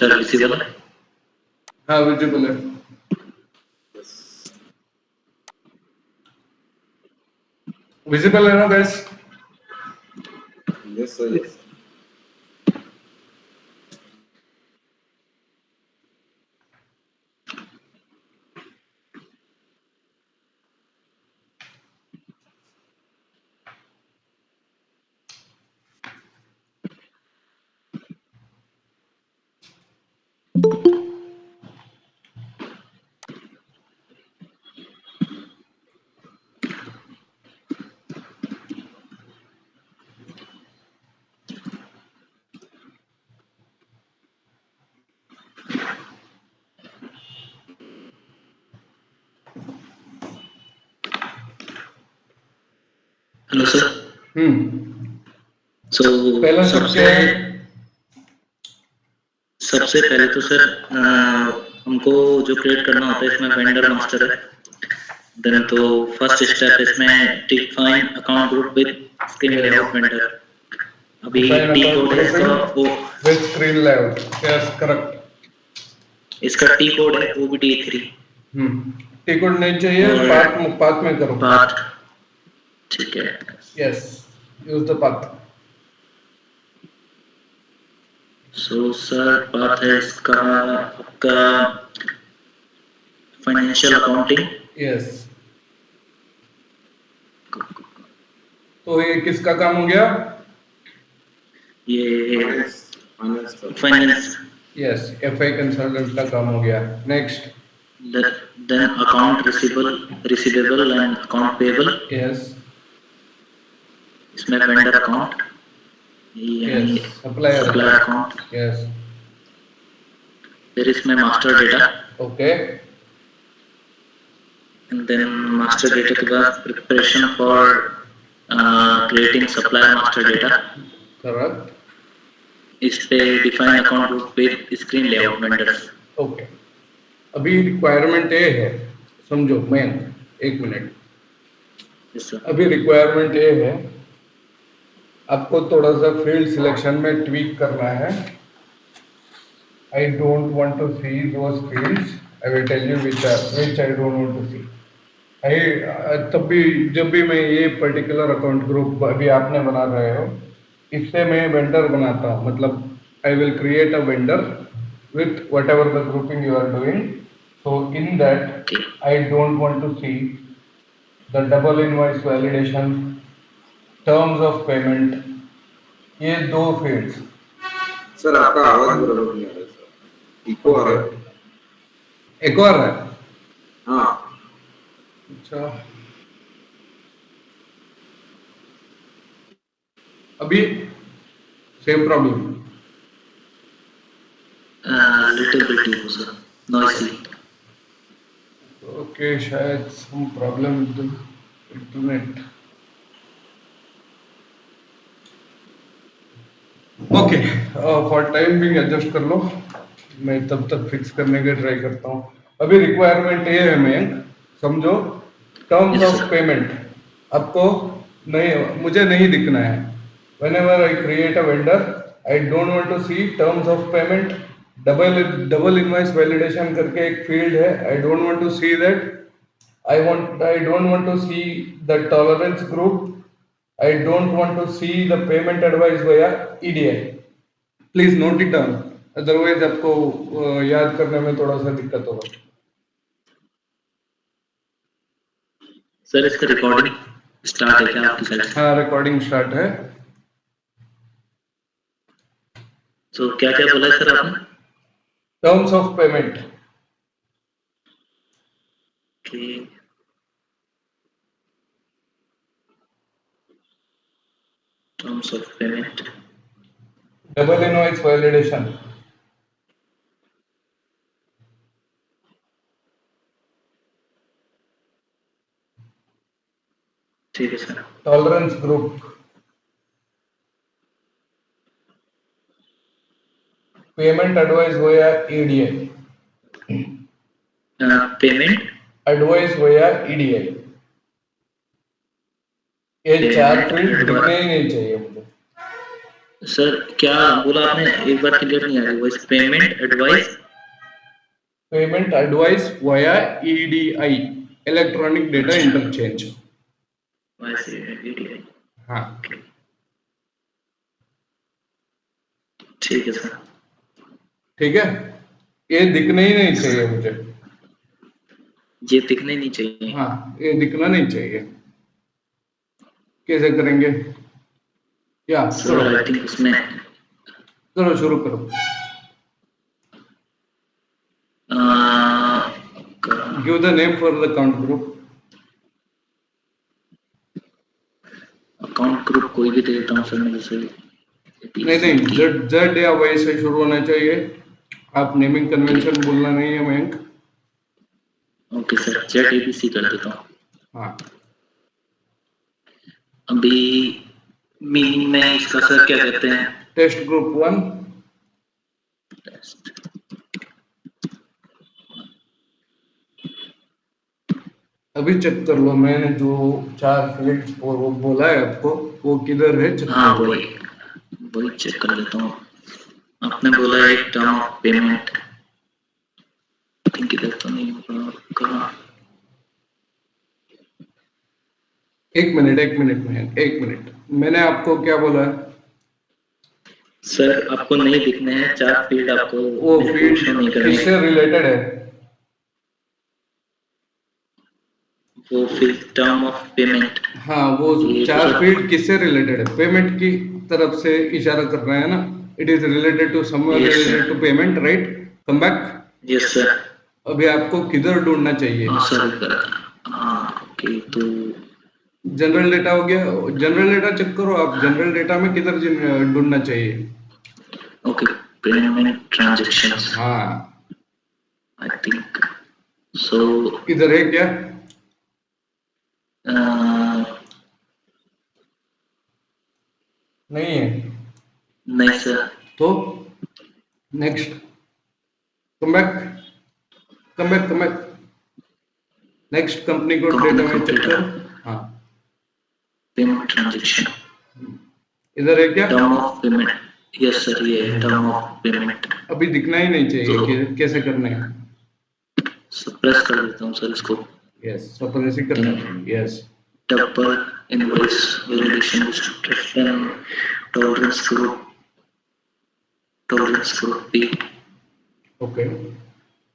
Sir visible है? हाँ visible है। विजिबल है ना guys? Yes sir, yes. Hello sir. So पहला शब्द क्या है? सबसे पहले तो सर हमको जो क्रिएट करना होता है इसमें वेंडर मास्टर है। देन तो फर्स्ट स्टेप इसमें define account group with screen layout vendor. अभी टी कोड है इसका वो with screen layout. Yes correct. इसका टी कोड है OBD3। टी कोड नहीं चाहिए, पाथ में करो। पाथ ठीक है। Yes use the path. So sir path है इसका आपका फाइनेंशियल अकाउंटिंग। यस तो ये किसका काम हो गया? ये फाइनेंस का। फाइनेंस। यस FI कंसल्टेंट का काम हो गया। Next. Then account receivable and account payable. Yes इसमें वेंडर अकाउंट यानी सप्लायर अकाउंट। यस फिर इसमें master data. Okay and then master data के बाद preparation for creating supplier master data. Correct. इस पे define account group with screen layout vendors. Okay अभी requirement ये है, समझो मैं एक मिनट। अभी रिक्वायरमेंट ये है, आपको थोड़ा सा फील्ड सिलेक्शन में ट्वीक करना है। I don't want to see those fields. I will tell you which I don't want to see. तब भी जब भी मैं ये पर्टिकुलर अकाउंट ग्रुप अभी आपने बना रहे हो, इससे मैं वेंडर बनाता हूँ। मतलब I will create a vendor with whatever the grouping you are doing. So in that I don't want to see the double invoice validation, terms of payment, ये दो फील्ड्स। सर आपका आवाज बराबर नहीं आ रहा है सर, इको आ रहा है। एक और है? हाँ अच्छा अभी same problem? Little bit sir noisy. Okay शायद some problem with the internet. Okay for time being adjust कर लो, मैं तब तक फिक्स करने के ट्राई करता हूँ। अभी रिक्वायरमेंट ये है मयंक, समझो terms Yes, of sir. Payment आपको नहीं, मुझे नहीं दिखना है। whenever I create a vendor, I don't want to see terms of payment, double invoice validation करके एक फील्ड है, I don't want to see that. I don't want to see the tolerance group. I don't want to see the payment advice via EDI. Please note it down, otherwise आपको याद करने में थोड़ा सा दिक्कत होगा। सर इसका रिकॉर्डिंग स्टार्ट है क्या आपकी साइड से? हाँ रिकॉर्डिंग स्टार्ट है। सो क्या क्या बोला है सर आपने? Terms of payment. कि terms of payment, double invoice validation, ठीक है sir. Tolerance group, payment advice via EDI, payment advice via EDI। ये चार फील्ड दिखने ही नहीं चाहिए मुझे। सर क्या बोला आपने, एक बार क्लियर नहीं आ रही voice. Payment advice. Payment advice via EDI, electronic data अच्छा, इंटरचेंज। Voice EDI. हाँ ठीक है सर। ठीक है, ये दिखना ही नहीं चाहिए मुझे। ये दिखने नहीं चाहिए। हाँ ये दिखना नहीं चाहिए। कैसे करेंगे? या करो, सर आई थिंक उसमें करो शुरू करो। Give the name for the account group. Account group कोई भी दे देता हूँ सर मैं, जैसे नहीं नहीं, जेड जेड या वाई से शुरू होना चाहिए। आप नेमिंग कन्वेंशन बोलना नहीं है Mayank. Okay sir, Z ABC कर देता हूँ। हाँ अभी मीनिंग में इसका सर क्या कहते हैं? Test group 1। अभी चेक कर लो, मैंने जो 4 फील्ड और वो बोला है आपको, वो किधर है चेक हाँ कर लो। वही, वही चेक कर लेता हूँ। आपने बोला एक टर्म ऑफ पेमेंट, थिंक इधर तो नहीं होगा। कहाँ? एक मिनट में, एक मिनट, मैंने आपको क्या बोला है? सर आपको नहीं दिखने हैं 4 फील्ड, आपको वो बिल्कुल शो नहीं फील्ड करेंगे। किससे रिलेटेड है? वो फील्ड टर्म ऑफ पेमेंट। हाँ वो ये तो 4 सर फील्ड किससे रिलेटेड है? पेमेंट की तरफ से इशारा कर रहे हैं ना। It is related to someone yes related to sir, payment, right? Come back. Yes sir. अभी आपको किधर ढूंढना चाहिए? हाँ सर इधर। हाँ ओके, तो जनरल डेटा हो गया। जनरल डेटा चेक करो आप, जनरल डेटा में किधर ढूंढना चाहिए? ओके, पेमेंट ट्रांजैक्शंस हाँ आई थिंक सो। इधर है क्या? नहीं है। नहीं सर। तो next, come back, come back, come back. Next company code company data में कोड चेक डेटा, करो। हाँ पेमेंट ट्रांजैक्शन, इधर है क्या? Term of payment. Yes sir, ये टर्म ऑफ पेमेंट। अभी दिखना ही नहीं चाहिए तो कि कैसे करना है। सप्रेस कर देता हूँ सर इसको। यस, सब ऐसे करना है। Yes double invoice validation description, tolerance group, tolerance group B, okay.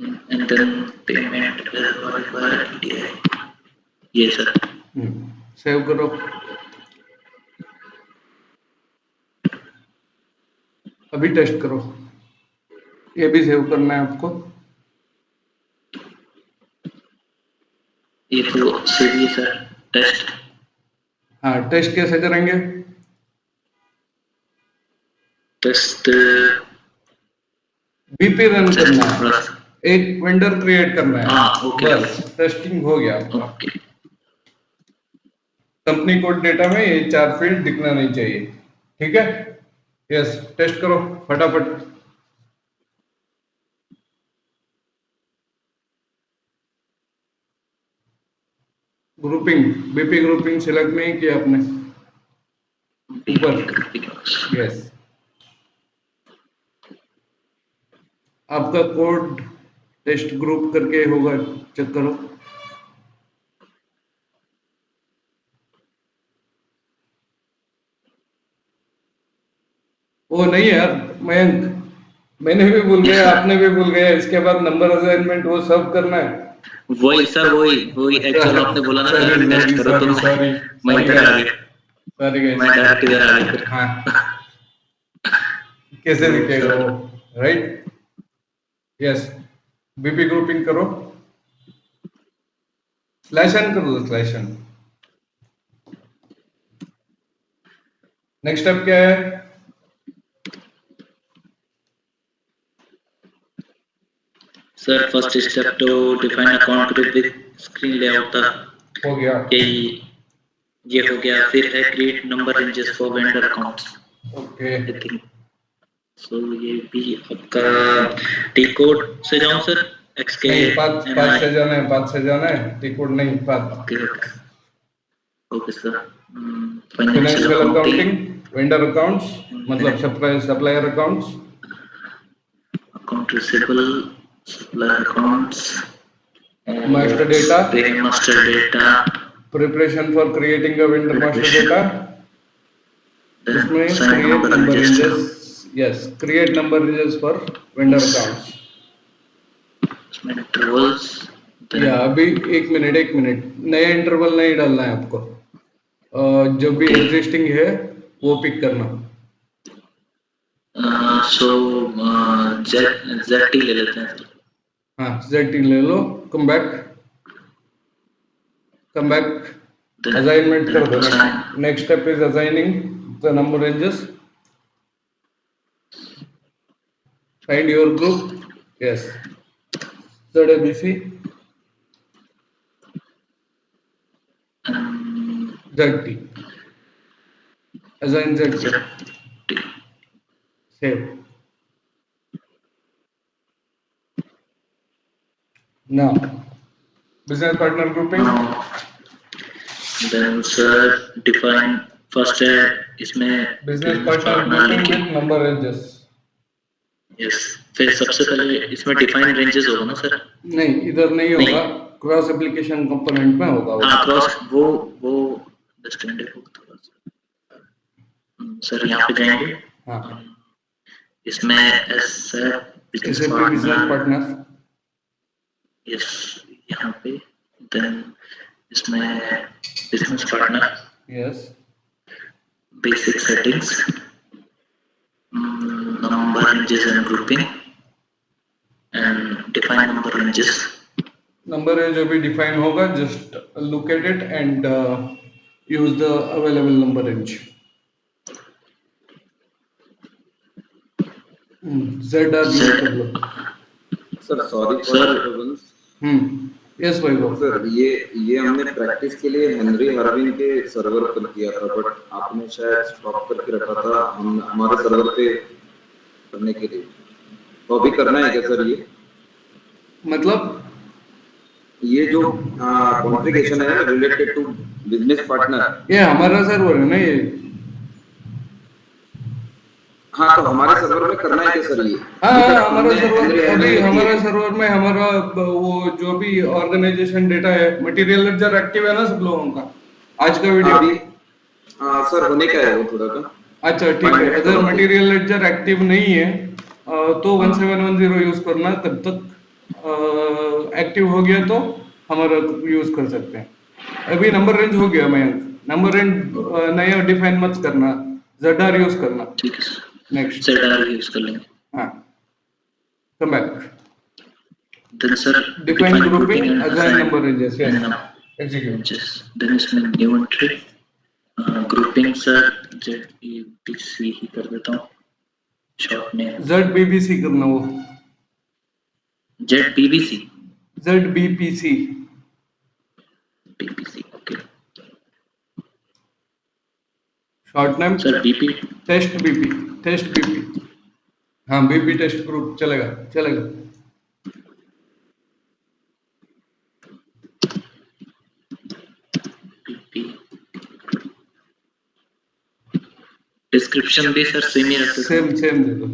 and then payment verified by DI. ये सर। सेव करो। अभी टेस्ट करो। ये भी सेव करना है आपको। ये तो सही है सर। टेस्ट, हाँ टेस्ट कैसे करेंगे? टेस्ट बीपी रन करना है, थोड़ा। एक वेंडर क्रिएट करना है। हाँ ओके बस टेस्टिंग हो गया आपका। ओके। कंपनी कोड डेटा में ये 4 फील्ड दिखना नहीं चाहिए, ठीक है? यस, टेस्ट करो फटाफट। ग्रुपिंग, बीपी ग्रुपिंग सिलेक्ट नहीं किया आपने? ऊपर। यस, आपका कोड टेस्ट ग्रुप करके होगा, चेक करो। वो नहीं यार मयंक, मैंने भी भूल गया, आपने भी भूल गया, इसके बाद नंबर असाइनमेंट वो सब करना है। वही सर, वही वही एक्चुअल आपने बोला ना सॉरी सर टेस्ट सॉरी करो, तो सॉरी सॉरी मैं सॉरी इधर आ गाइस, गया। सॉरी मैं गाइस। डायरेक्ट इधर आ गया फिर। हाँ कैसे तो दिखेगा सर वो, राइट? यस, बीपी ग्रुपिंग करो, स्लैश एन कर दो, स्लैश एन। नेक्स्ट स्टेप क्या है? Sir first step to define account group with screen layout था, हो गया। यही ये हो गया। फिर है create number ranges for vendor accounts okay, I think so. ये भी आपका टी कोड से जाऊं सर? एक्स के नहीं पाँच एम पाँच आई। से जाना है, 5 से जाना है, टिकट नहीं 5। Okay okay okay sir. Financial financial accounting, accounting, vendor accounts मतलब supplier accounts, account receivable, supplier accounts, master data, paymaster data, preparation for creating a vendor master preparation, data, then इसमें sign create number number register, ranges, yes create number ranges for vendor yes, accounts. intervals, yeah then अभी एक minute नया interval नहीं डालना है आपको, जो भी okay, एग्जिस्टिंग है वो पिक करना। so ZT ले लेते हैं सर। हाँ ZT ले लो, कम बैक, असाइनमेंट कर दो। assign, next step is assigning the number ranges, find your group, yes ZABC, ZT, assign ZT, ZT, save. Now business partner grouping, now then sir define first है इसमें business business partner partner grouping लिखी, with number ranges। yes, फिर सबसे पहले इसमें define ranges होगा ना sir? नहीं इधर नहीं होगा, क्रॉस एप्लीकेशन कंपोनेंट में होगा वो। हाँ क्रॉस वो अंडरस्टैंडेबल होगा थोड़ा सा। सर यहाँ पे जाएंगे, हाँ इसमें एस business SAP business partner, partner, yes यहाँ पे, देन इसमें business partner, yes basic settings, number ranges and grouping, and define number ranges. Number है जो भी डिफाइन होगा just look at it and use the available number range. ZR use कर लो। Sir sorry for sir disturbance. Yes भाई वो sir ये हमने प्रैक्टिस के लिए हेनरी हार्विन के सर्वर पर किया था, बट आपने शायद स्टॉप करके रखा था हम हमारे सर्वर पे करने के लिए, तो अभी करना है क्या सर? ये मतलब ये जो कॉन्फ़िगरेशन है रिलेटेड टू बिजनेस पार्टनर, ये हमारा सर्वर है ना ये। हाँ तो हमारे सर्वर में करना है क्या सर ये? हाँ अभी तक हमारा हमने सर्वर, हेनरी हार्विन अभी में किया हमारा है। सर्वर में हमारा वो जो भी ऑर्गेनाइजेशन डेटा है, मटेरियल लेडजर एक्टिव है ना सब लोगों का, आज का वीडियो। अभी सर होने का है वो थोड़ा सा। अच्छा ठीक है, अगर मटेरियल लेडजर एक्टिव नहीं है तो 1710 यूज करना, तब तक एक्टिव हो गया तो हमारा यूज कर सकते हैं। अभी नंबर रेंज हो गया मयंक, नंबर रेंज नया डिफाइन मत करना, ZR यूज करना। ठीक है सर, नेक्स्ट ZR यूज कर लेंगे। हाँ come back, Then sir define define grouping, grouping and assign assign number ranges, yes, and execute। ranges. Then इसमें new entry, grouping sir ZBC ही कर देता हूँ, short name ZBBC करना वो, ZBBC, ZBPC, BBC, okay. Short name Sir BP, test BP, test BP, हाँ BP test group चलेगा चलेगा। BP, description भी sir same ही रख देता हूँ, सेम दे दो।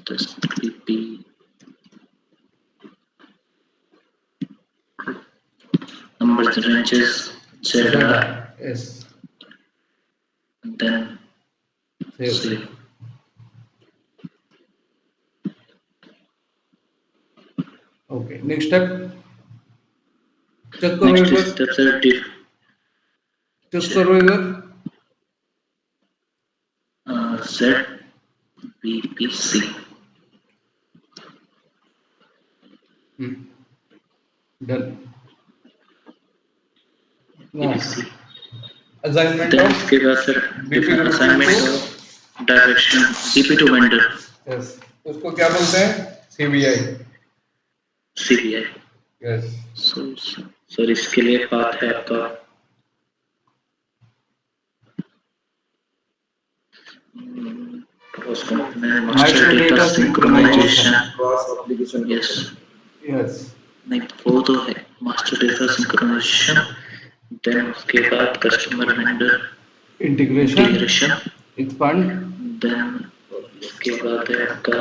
just BP, numbers ranges ZR, yes and then save. save. Okay next step check करो Next इधर, step sir चेक करो इधर, ZBPC. Done. BBC. Assignment Then of उसके बाद सर BP assignment of direction DP to vendor, yes, उसको क्या बोलते हैं? CBI। CBI. Yes So sir इसके लिए पाथ है आपका cross component master data synchronization. Cross application Yes. Yes नहीं वो तो है master data synchronization. Then उसके बाद customer vendor integration, expand, then उसके बाद है आपका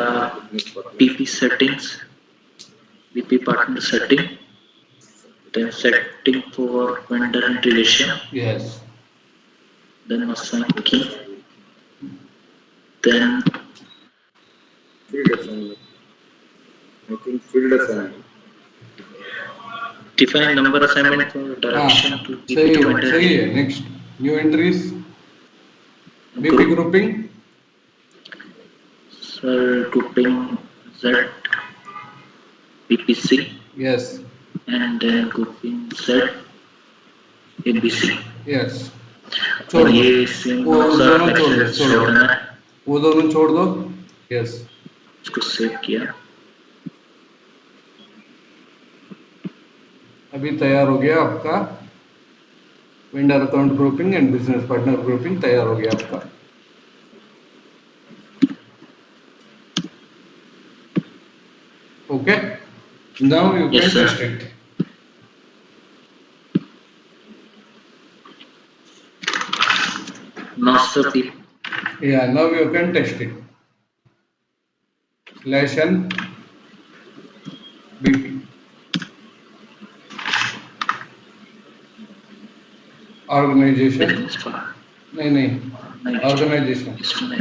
business partner, PP settings, PP partner setting, then setting for vendor integration, yes, then assign key, then field assignment, I think field assignment, define number assignment for हाँ direction to सही PP to है, vendor सही है. Next new entries, BP group, grouping, grouping Z PPC yes and then grouping Z ABC yes, छोड़ और दो, ये same वो सर्फ दोनों छोड़ दो, एक्सपीरियंस छोड़ छोड़ दो, देना है, वो दोनों छोड़ दो. यस, इसको सेव किया. अभी तैयार हो गया आपका vendor account grouping and business partner grouping, तैयार हो गया आपका. Okay, now you Yes can sir. Test it. Master P Yeah, now you can test it. Slash n BP. Organization. business part नहीं नहीं, ऑर्गेनाइजेशन. इसमें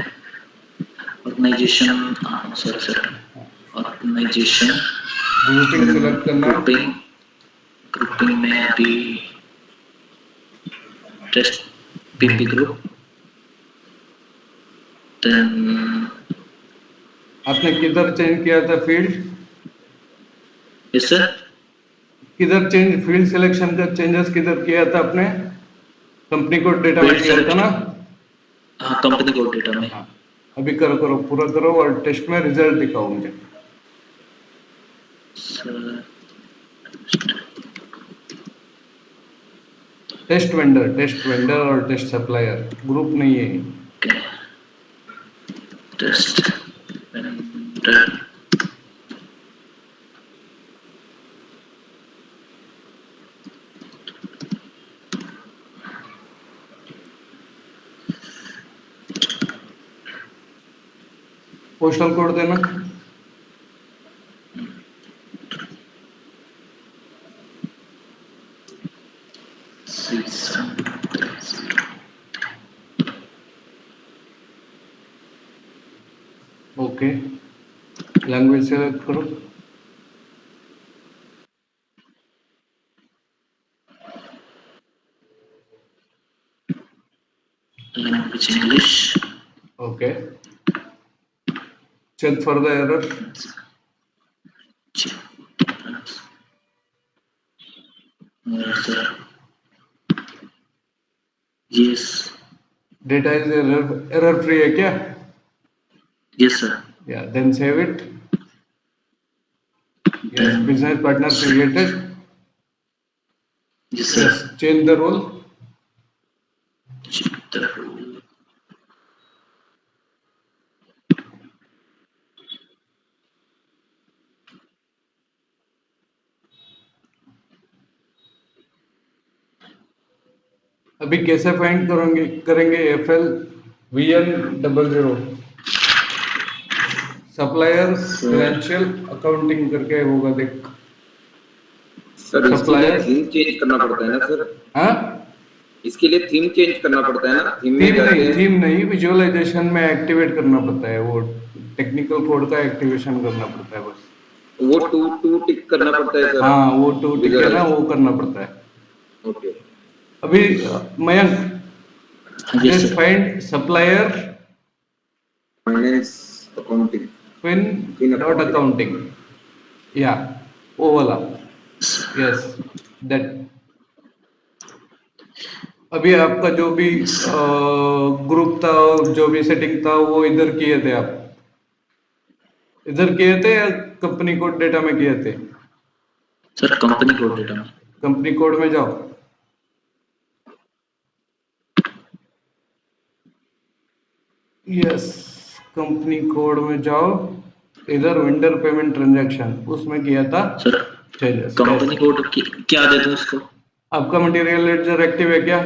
organisation sorry sir organisation grouping select करना है. Grouping grouping में अभी test PP group then आपने किधर change किया था फील्ड? यस सर किधर चेंज, फील्ड सिलेक्शन का चेंजेस किधर किया था आपने? कंपनी कोड डेटा में फील्ड किया था ना? हाँ कंपनी कोड डेटा में. हाँ, अभी करो करो, पूरा करो और टेस्ट में रिजल्ट दिखाओ मुझे. सर टेस्ट वेंडर और टेस्ट सप्लायर ग्रुप नहीं है. Okay test vendor postal code देना. सीजन ओके, लैंग्वेज सेलेक्ट करो. Language English. Okay, check for the error. Sir yes data is error free है क्या? यस सर या then save it. Yes, business partner created. Yes sir yes, change the role. चित्र अभी कैसे find करेंगे FL VN00 supplier financial accounting करके होगा, देख. सर इसके लिए Supplier. थीम चेंज करना पड़ता है ना सर? हाँ, इसके लिए थीम चेंज करना पड़ता है ना? थीम में थीम नहीं, विजुअलाइजेशन में एक्टिवेट करना पड़ता है. वो टेक्निकल कोड का एक्टिवेशन करना पड़ता है बस. वो टू टू टिक करना पड़ता है सर? हाँ, वो टू टिक है ना, वो करना पड़ता है. ओके. अभी Mayank, yes just sir find supplier finance accounting, fin dot accounting. या वो वाला. Yes, that. अभी आपका जो भी ग्रुप था, जो भी सेटिंग था, वो इधर किए थे आप? इधर किए थे या कंपनी कोड डेटा में किए थे? सर कंपनी कोड डेटा में. कंपनी कोड में जाओ. यस, कंपनी कोड में जाओ. इधर वेंडर पेमेंट ट्रांजैक्शन, उसमें किया था सर चेंजेस. कंपनी कोड क्या दे दूं उसको? आपका मटेरियल लेडजर एक्टिव है क्या?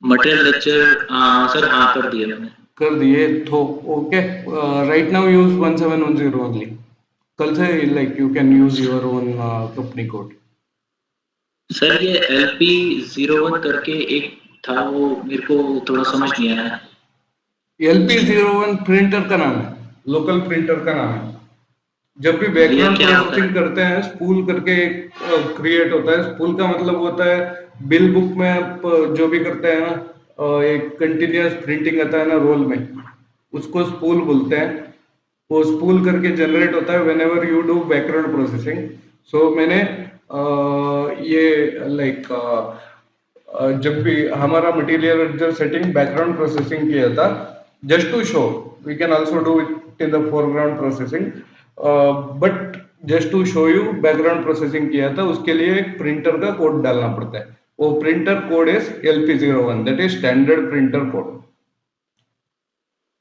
मटेरियल लेक्चर सर हाँ कर दिया मैंने। कर दिए तो okay. Right now use 1710 only. कल से like you can use your own company code. Sir ये LP01 करके एक था, वो मेरे को थोड़ा समझ नहीं आया। LP01 प्रिंटर का नाम है, लोकल प्रिंटर का नाम है। जब भी ये बैकग्राउंड क्या होता प्रोसेसिंग है? करते हैं स्पूल करके एक क्रिएट होता है। स्पूल का मतलब होता है बिल बुक में आप जो भी करते हैं ना, एक कंटिन्यूअस प्रिंटिंग आता है ना रोल में, उसको स्पूल बोलते हैं। वो स्पूल करके जनरेट होता है whenever you do background processing. So मैंने ये लाइक जब भी हमारा मटेरियल जो सेटिंग बैकग्राउंड प्रोसेसिंग किया था, just to show we can also do it in the foreground processing, but just to show you background processing किया था, उसके लिए एक प्रिंटर का कोड डालना पड़ता है। वो printer code is LP01, that is standard printer code.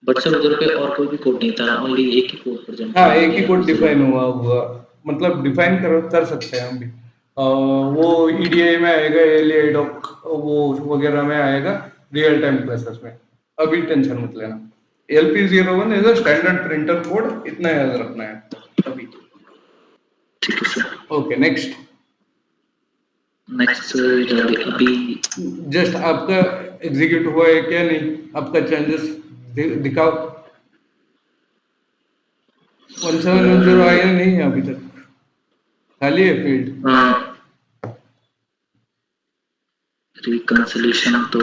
But sir उधर पे और कोई भी कोड नहीं था, ओनली एक ही कोड प्रेजेंट हाँ, किया एक ही गया कोड डिफाइन LP01। हुआ मतलब डिफाइन कर सकते हैं हम भी। वो EDA में आएगा, एलियाई डॉक वो वगैरह में आएगा, रियल टाइम क्लासेस में। अभी टेंशन मत लेना। LP01 is a standard printer code, इतना याद रखना है अभी। ठीक है sir. Okay next. Next sir जल्दी अभी। जस्ट आपका एग्जीक्यूट हुआ है क्या नहीं, आपका चेंजेस दिखाओ। 1710 आया नहीं है अभी तक, खाली है फील्ड। रिकंसिलेशन तो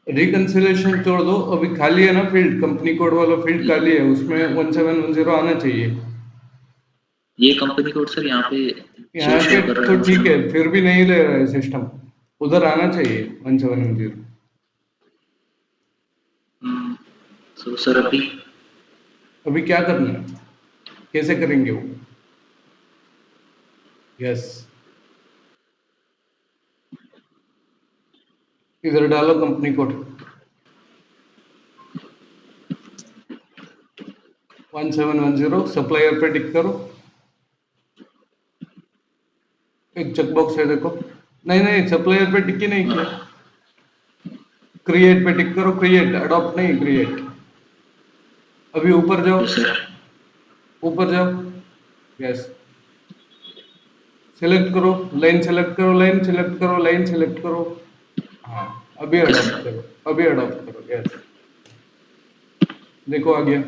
रिकंसिलेशन छोड़ दो, अभी खाली है ना फील्ड, कंपनी कोड वाला फील्ड खाली है, उसमें 1710 आना चाहिए। ये कंपनी कोड सर यहाँ पे यहाँ शो पे कर रहा तो है ठीक मुझे। है, फिर भी नहीं ले रहा है सिस्टम, उधर आना चाहिए 1710। सो सर अभी अभी क्या करना है, कैसे करेंगे वो? यस, इधर डालो कंपनी कोड 1710, सप्लायर पे टिक करो। एक चेकबॉक्स है देखो, नहीं नहीं सप्लायर पे टिक ही नहीं किया। क्रिएट पे टिक करो, क्रिएट, अडॉप्ट नहीं, क्रिएट। अभी ऊपर जाओ, यस सर। ऊपर जाओ। यस, सेलेक्ट करो, लाइन सेलेक्ट करो, लाइन सेलेक्ट करो, लाइन सेलेक्ट करो। हाँ, अभी ओके अडॉप्ट सर। करो, अभी अडॉप्ट करो। यस, देखो आ गया।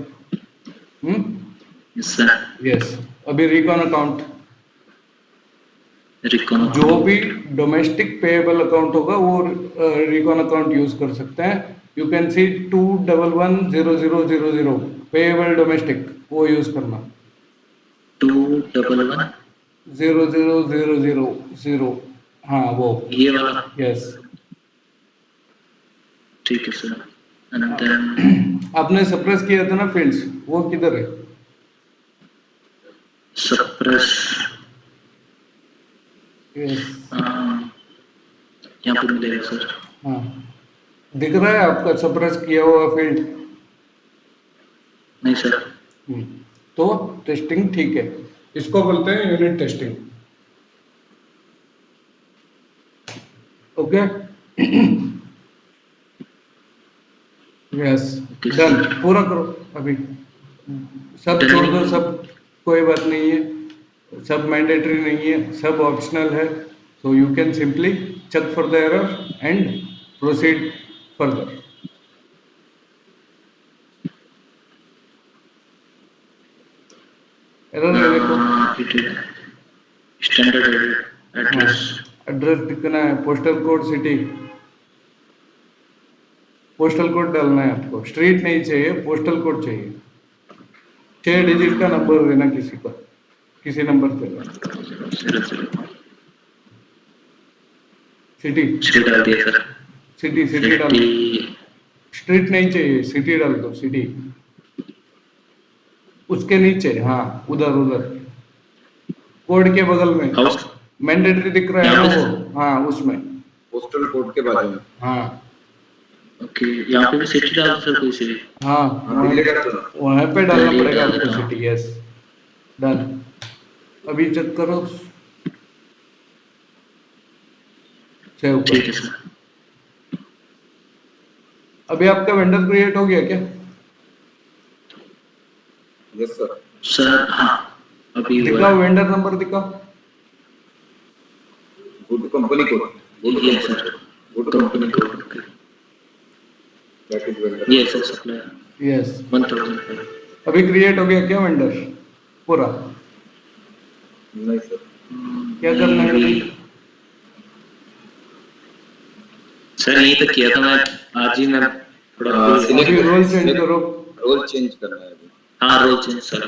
Yes sir. यस, अभी रिकॉन अकाउंट, रिकॉन जो भी अकाउंट। डोमेस्टिक पेएबल अकाउंट होगा वो रिकॉन अकाउंट यूज कर सकते हैं। You can C 2110000 payable domestic, वो यूज करना। 211 0000, हाँ वो। ये वाला। यस, ठीक है सर। एंड देन आपने सप्रेस किया था ना फील्ड्स, वो किधर है? सप्रेस। यस, यहाँ पे मिलेगा सर। हाँ, दिख रहा है आपका सप्रेस किया हुआ फील्ड? नहीं सर। तो टेस्टिंग ठीक है, इसको बोलते हैं unit testing. Okay, yes, okay done, sir. पूरा करो अभी। सब छोड़ दो, सब कोई बात नहीं है, सब मैंडेटरी नहीं है, सब ऑप्शनल है। So you can simply check for the error and proceed further. Error है देखो। स्टैंडर्ड हाँ, एड्रेस। एड्रेस दिखना है, postal code city, postal code डालना है आपको, स्ट्रीट नहीं चाहिए, पोस्टल कोड चाहिए। 6 डिजिट का नंबर देना किसी को, किसी नंबर देना। सिटी, श्री डाल दिया सर। सिटी सिटी डाल सिटी। दो, स्ट्रीट नहीं चाहिए, सिटी डाल दो, सिटी। उसके नीचे, हाँ, उधर उधर कोड के बगल में हाउस। मैंडेटरी दिख रहा है यहाँ ना पे। वो, हाँ उसमें। पोस्टल कोड के बाजू में। हाँ ओके, यहाँ पे भी सिटी डाल दो सर कोई सी भी। हाँ, हाँ, दिल्ली का तो। वहाँ पे डालना दिल्ली पड़ेगा डाल आपको देता हूँ। सिटी। यस, डन, अभी चेक करो, सेव ठीक है करो। सर। अभी आपका वेंडर क्रिएट हो गया क्या? Yes sir. सर हाँ अभी हुआ दिखाओ है। वेंडर नंबर दिखाओ। Good company code. गुड ये company sir code. Good company company code code. That is vendor ये सर नंबर। Supplier yes 1005। अभी क्रिएट हो गया क्या वेंडर पूरा? नहीं सर। क्या करना नहीं है अभी अभी? सर यही तक किया था मैं आज ही। मैं थोड़ा भूल गया अभी सर। रोल चेंज सिलेक्ट करो। रोल चेंज करना है अभी। हाँ रोल चेंज सर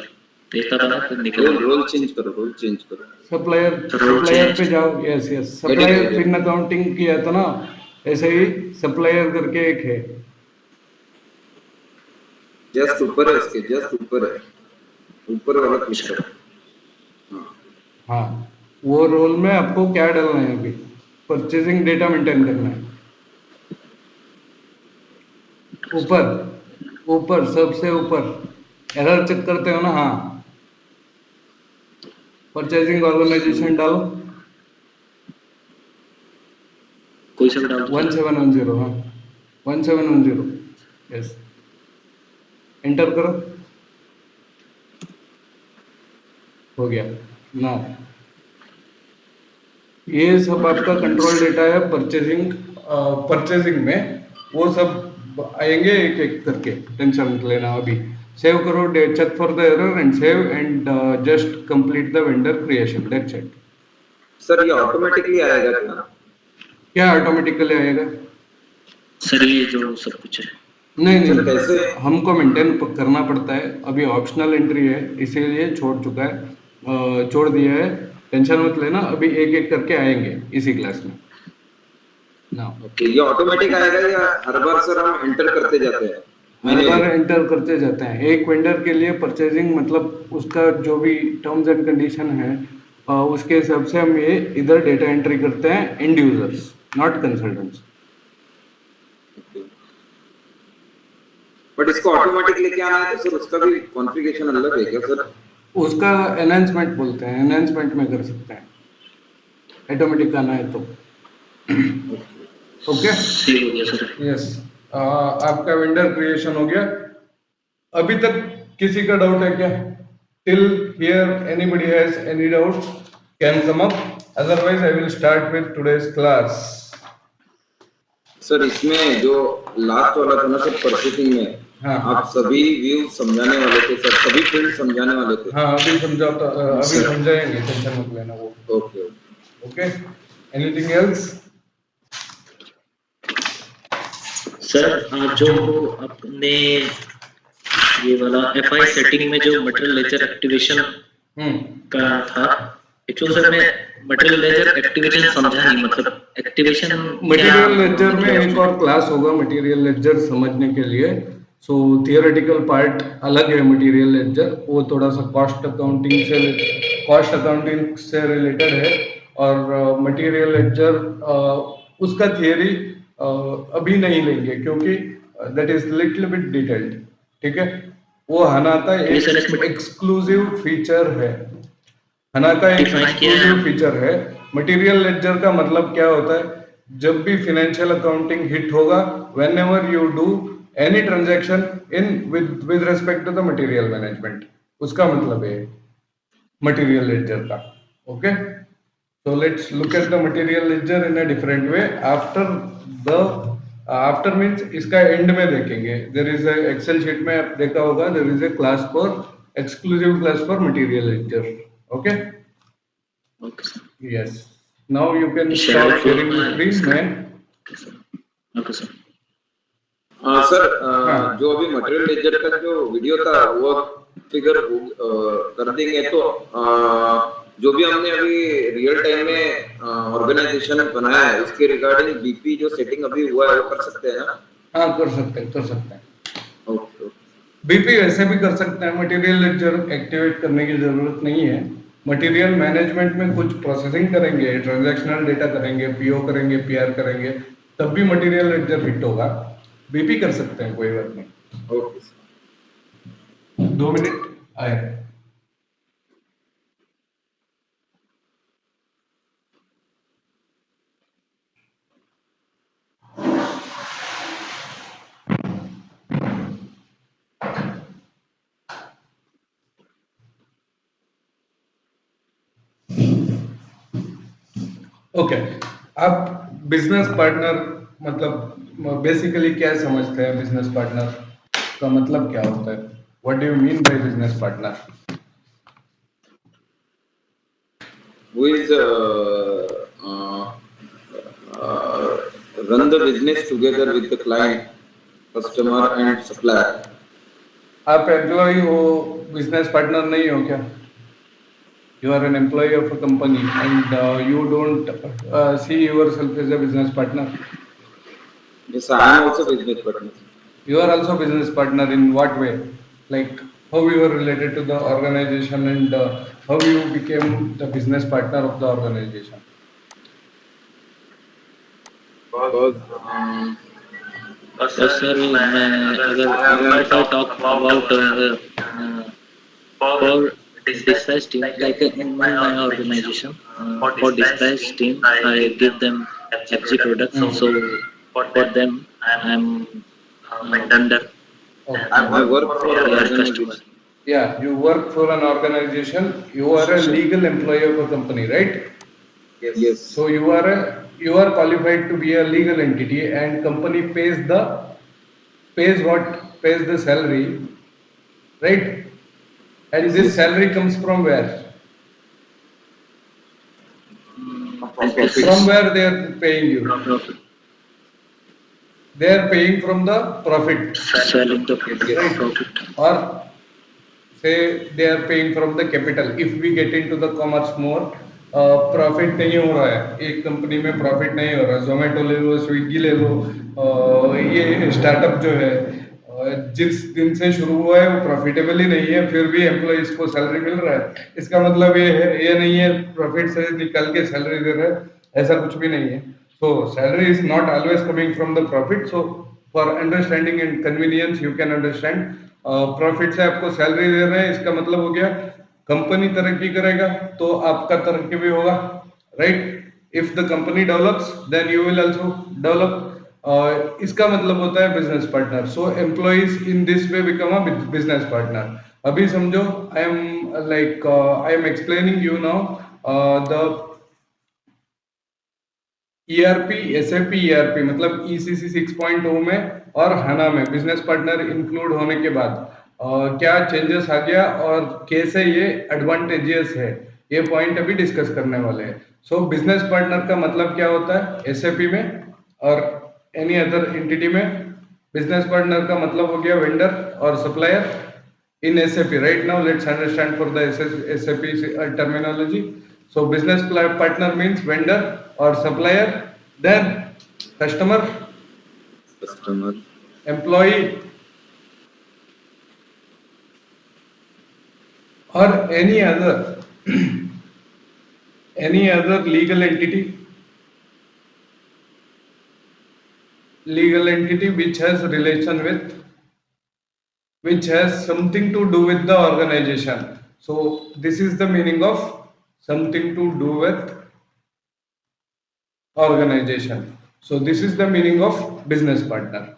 देखा था ना फिर निकल रोल गया। रोल चेंज करो, रोल चेंज करो। सप्लायर रोल सप्लायर पे चेंज जाओ। Yes yes edit supplier edit. Fin accounting किया था ना, ऐसे ही सप्लायर करके एक है। जस्ट ऊपर है, उसके जस्ट ऊपर है। ऊपर वाला क्लिक अच्छा करो। हाँ। हाँ वो रोल में आपको क्या डालना है अभी? परचेजिंग डेटा मेंटेन करना है। ऊपर ऊपर सबसे ऊपर एरर चेक करते हो ना? हाँ परचेजिंग ऑर्गेनाइजेशन डालो। कोई सा भी डाल दो सर। 1710 हाँ 1710 यस एंटर करो। हो गया ना? ये सब आपका कंट्रोल डेटा है परचेजिंग। परचेजिंग में वो सब आएंगे एक एक करके, टेंशन मत लेना अभी। सेव करो, check for the error and save and just complete the vendor creation, that's it. Sir ये ऑटोमेटिकली आएगा क्या? क्या ऑटोमेटिकली आएगा? सर ये जो सब कुछ है। नहीं सर नहीं कैसे? हमको मेंटेन करना पड़ता है, अभी ऑप्शनल एंट्री है इसीलिए छोड़ चुका है, छोड़ दिया है। टेंशन मत लेना, अभी एक एक करके आएंगे इसी क्लास में ना। ओके, ये ऑटोमेटिक आएगा या हर बार सर हम एंटर करते जाते हैं हर बार मैन्युअली? एंटर करते जाते हैं एक वेंडर के लिए। परचेजिंग मतलब उसका जो भी टर्म्स एंड कंडीशन है, उसके हिसाब से हम ये इधर डेटा एंट्री करते हैं, and users not consultants. But इसको ऑटोमेटिक लेके आना है तो सर उसका भी कॉन्फ़िगरेशन अलग है क्या सर? उसका एनहांसमेंट बोलते हैं, एनहांसमेंट में कर सकते हैं ऑटोमेटिक आना है तो। ओके सही हो गया सर। यस आपका वेंडर क्रिएशन हो गया। अभी तक किसी का डाउट है क्या? Till here anybody has any doubt can come up, otherwise I will start with today's class. Sir इसमें जो लास्ट वाला था ना सर, परचेसिंग में हाँ आप सभी व्यू समझाने वाले थे सर, सभी फील्ड समझाने वाले थे। हाँ अभी समझाता, अभी सर समझाएंगे, टेंशन मत लेना वो। Okay okay. Okay anything else? Sir जो अपने ये वाला एफआई सेटिंग में जो मटेरियल लेजर एक्टिवेशन का था, एक्चुअली सर मैं मटेरियल लेजर एक्टिवेशन समझा नहीं, मतलब एक्टिवेशन क्या मटेरियल लेजर में मतलब एक और क्लास होगा मटेरियल लेजर समझने के लिए। सो थियोरेटिकल पार्ट अलग है मटेरियल लेजर, वो थोड़ा सा कॉस्ट अकाउंटिंग से रिलेटेड है। और मटेरियल लेजर उसका थियरी अभी नहीं लेंगे क्योंकि that is little bit detailed. ठीक है वो हना का क्योंकि सर एक इसमें एक्सक्लूसिव फीचर है। हना का एक डिफाइन किया है। एक्सक्लूसिव फीचर है। मटेरियल लेजर का मतलब क्या होता है? जब भी फिनेंशियल अकाउंटिंग हिट होगा, whenever you do any transaction in with respect to the material management, उसका मतलब है मटेरियल लेजर का। Okay so let's look at the material ledger in a different way after the after means इसका end में देखेंगे। There is a Excel sheet में आप देखा होगा, there is a class for exclusive class for material ledger. Okay okay sir. Yes now you can share the stop floor sharing the main screen इसका। Man. Okay sir. Okay sir. Sir हाँ जो अभी material ledger का जो video था वो figure कर देंगे तो जो भी हमने अभी रियल टाइम में ऑर्गेनाइजेशन बनाया है उसके रिगार्डिंग बीपी जो सेटिंग अभी हुआ है वो कर सकते हैं ना? हाँ कर सकते हैं, कर सकते हैं। Okay okay. बीपी वैसे भी कर सकते हैं, मटेरियल लेजर एक्टिवेट करने की जरूरत नहीं है। मटेरियल मैनेजमेंट में कुछ प्रोसेसिंग करेंगे, ट्रांजैक्शनल डेटा करेंगे, पीओ करेंगे, पीआर करेंगे, तब भी मटेरियल लेजर हिट होगा। बीपी कर सकते हैं, कोई बात नहीं। Okay sir. 2 मिनट आए। ओके, आप बिजनेस पार्टनर मतलब बेसिकली क्या समझते हैं? बिजनेस पार्टनर का मतलब क्या होता है? What do you mean by business partner? Who is uh, uh, run the business together with the client, customer and supplier. आप एम्प्लॉय हो, बिजनेस पार्टनर नहीं हो क्या? You are an employee of a company and you don't see yourself as a business partner. Yes, I am also business partner. You are also business partner in what way? Like how you are related to the organization and how you became the business partner of the organization. Because और sir मैं अगर if I talk about for dispatch team, like in my organization, for dispatch team I give them FG products, so for them I'm vendor Okay. I and work for they an are customer. organization. Yeah, you work for an organization. You are a legal employee of a company, right? Yes. So you are qualified to be a legal entity, and company pays the salary, right? And this Yes. salary comes from where? From It From is profits. where they are paying you? profit They are paying from the profit, selling the Yes. right? profit. Or say they are paying from the capital. If we get into the commerce more, profit नहीं हो रहा है, एक company में profit नहीं हो रहा, जोमेटो ले लो, स्विगी ले लो, ये स्टार्टअप जो है जिस दिन से शुरू हुआ है वो प्रॉफिटेबल ही नहीं है, फिर भी एम्प्लॉइज को सैलरी मिल रहा है, इसका मतलब ये है, ये नहीं है प्रॉफिट से निकल के सैलरी दे रहा है, ऐसा कुछ भी नहीं है. सो salary is not always coming from the profit. So for understanding and convenience you can understand, profit से आपको सैलरी दे रहे हैं, इसका मतलब हो गया कंपनी तरक्की करेगा तो आपका तरक्की भी होगा, right? If the company develops then you will also develop. इसका मतलब होता है business partner. So employees in this way become a business partner. अभी समझो, I am explaining you now the ERP, SAP ERP मतलब ईसीसी 6.0 में और हना में बिजनेस पार्टनर इंक्लूड होने के बाद क्या चेंजेस आ गया और कैसे ये एडवांटेजियस है, ये पॉइंट अभी डिस्कस करने वाले हैं. सो बिजनेस पार्टनर का मतलब क्या होता है एसएपी में और एनी अदर एंटिटी में? बिजनेस पार्टनर का मतलब हो गया वेंडर और supplier in SAP. Right now, let's understand for the SAP terminology. So, business partner means vendor or supplier, then customer, Customer. employee, or any other legal entity which has something to do with the organization. So, this is the meaning of something to do with organization. So, this is the meaning of business partner.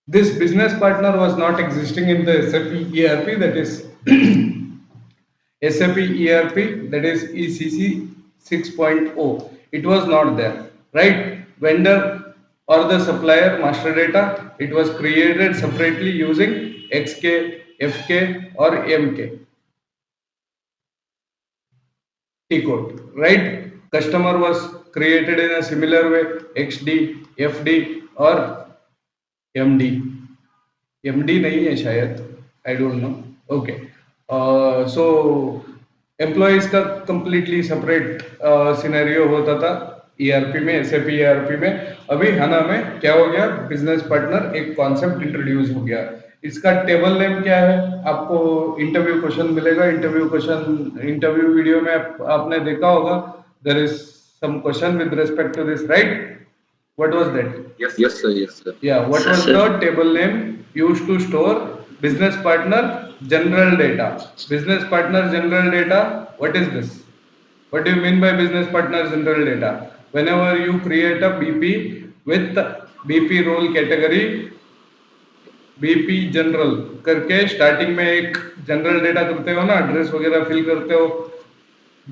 This business partner was not existing in the SAP ERP, that is SAP ERP, that is ECC 6.0. It was not there, right? Vendor or the supplier master data, it was created separately using XK, FK, or MK T code, right? Customer was created in a similar way, XD, FD, or MD. MD नहीं है शायद, I don't know. Okay, so employees का completely separate scenario होता था ERP में, SAP ERP में. अभी हना में क्या हो गया, बिजनेस पार्टनर एक कॉन्सेप्ट इंट्रोड्यूस हो गया. इसका टेबल नेम क्या है? आपको इंटरव्यू क्वेश्चन मिलेगा. इंटरव्यू वीडियो में आपने देखा होगा, there is some question with respect to this, right? What was that? Yes, sir. Yes, sir. Yeah, what was Sir, the table name used to store business partner general data? Business partner general data, what is this? What do you mean by business partner general data? Whenever you create a BP with BP role category, BP general करके starting में एक general data करते हो ना, address वगैरह fill करते हो,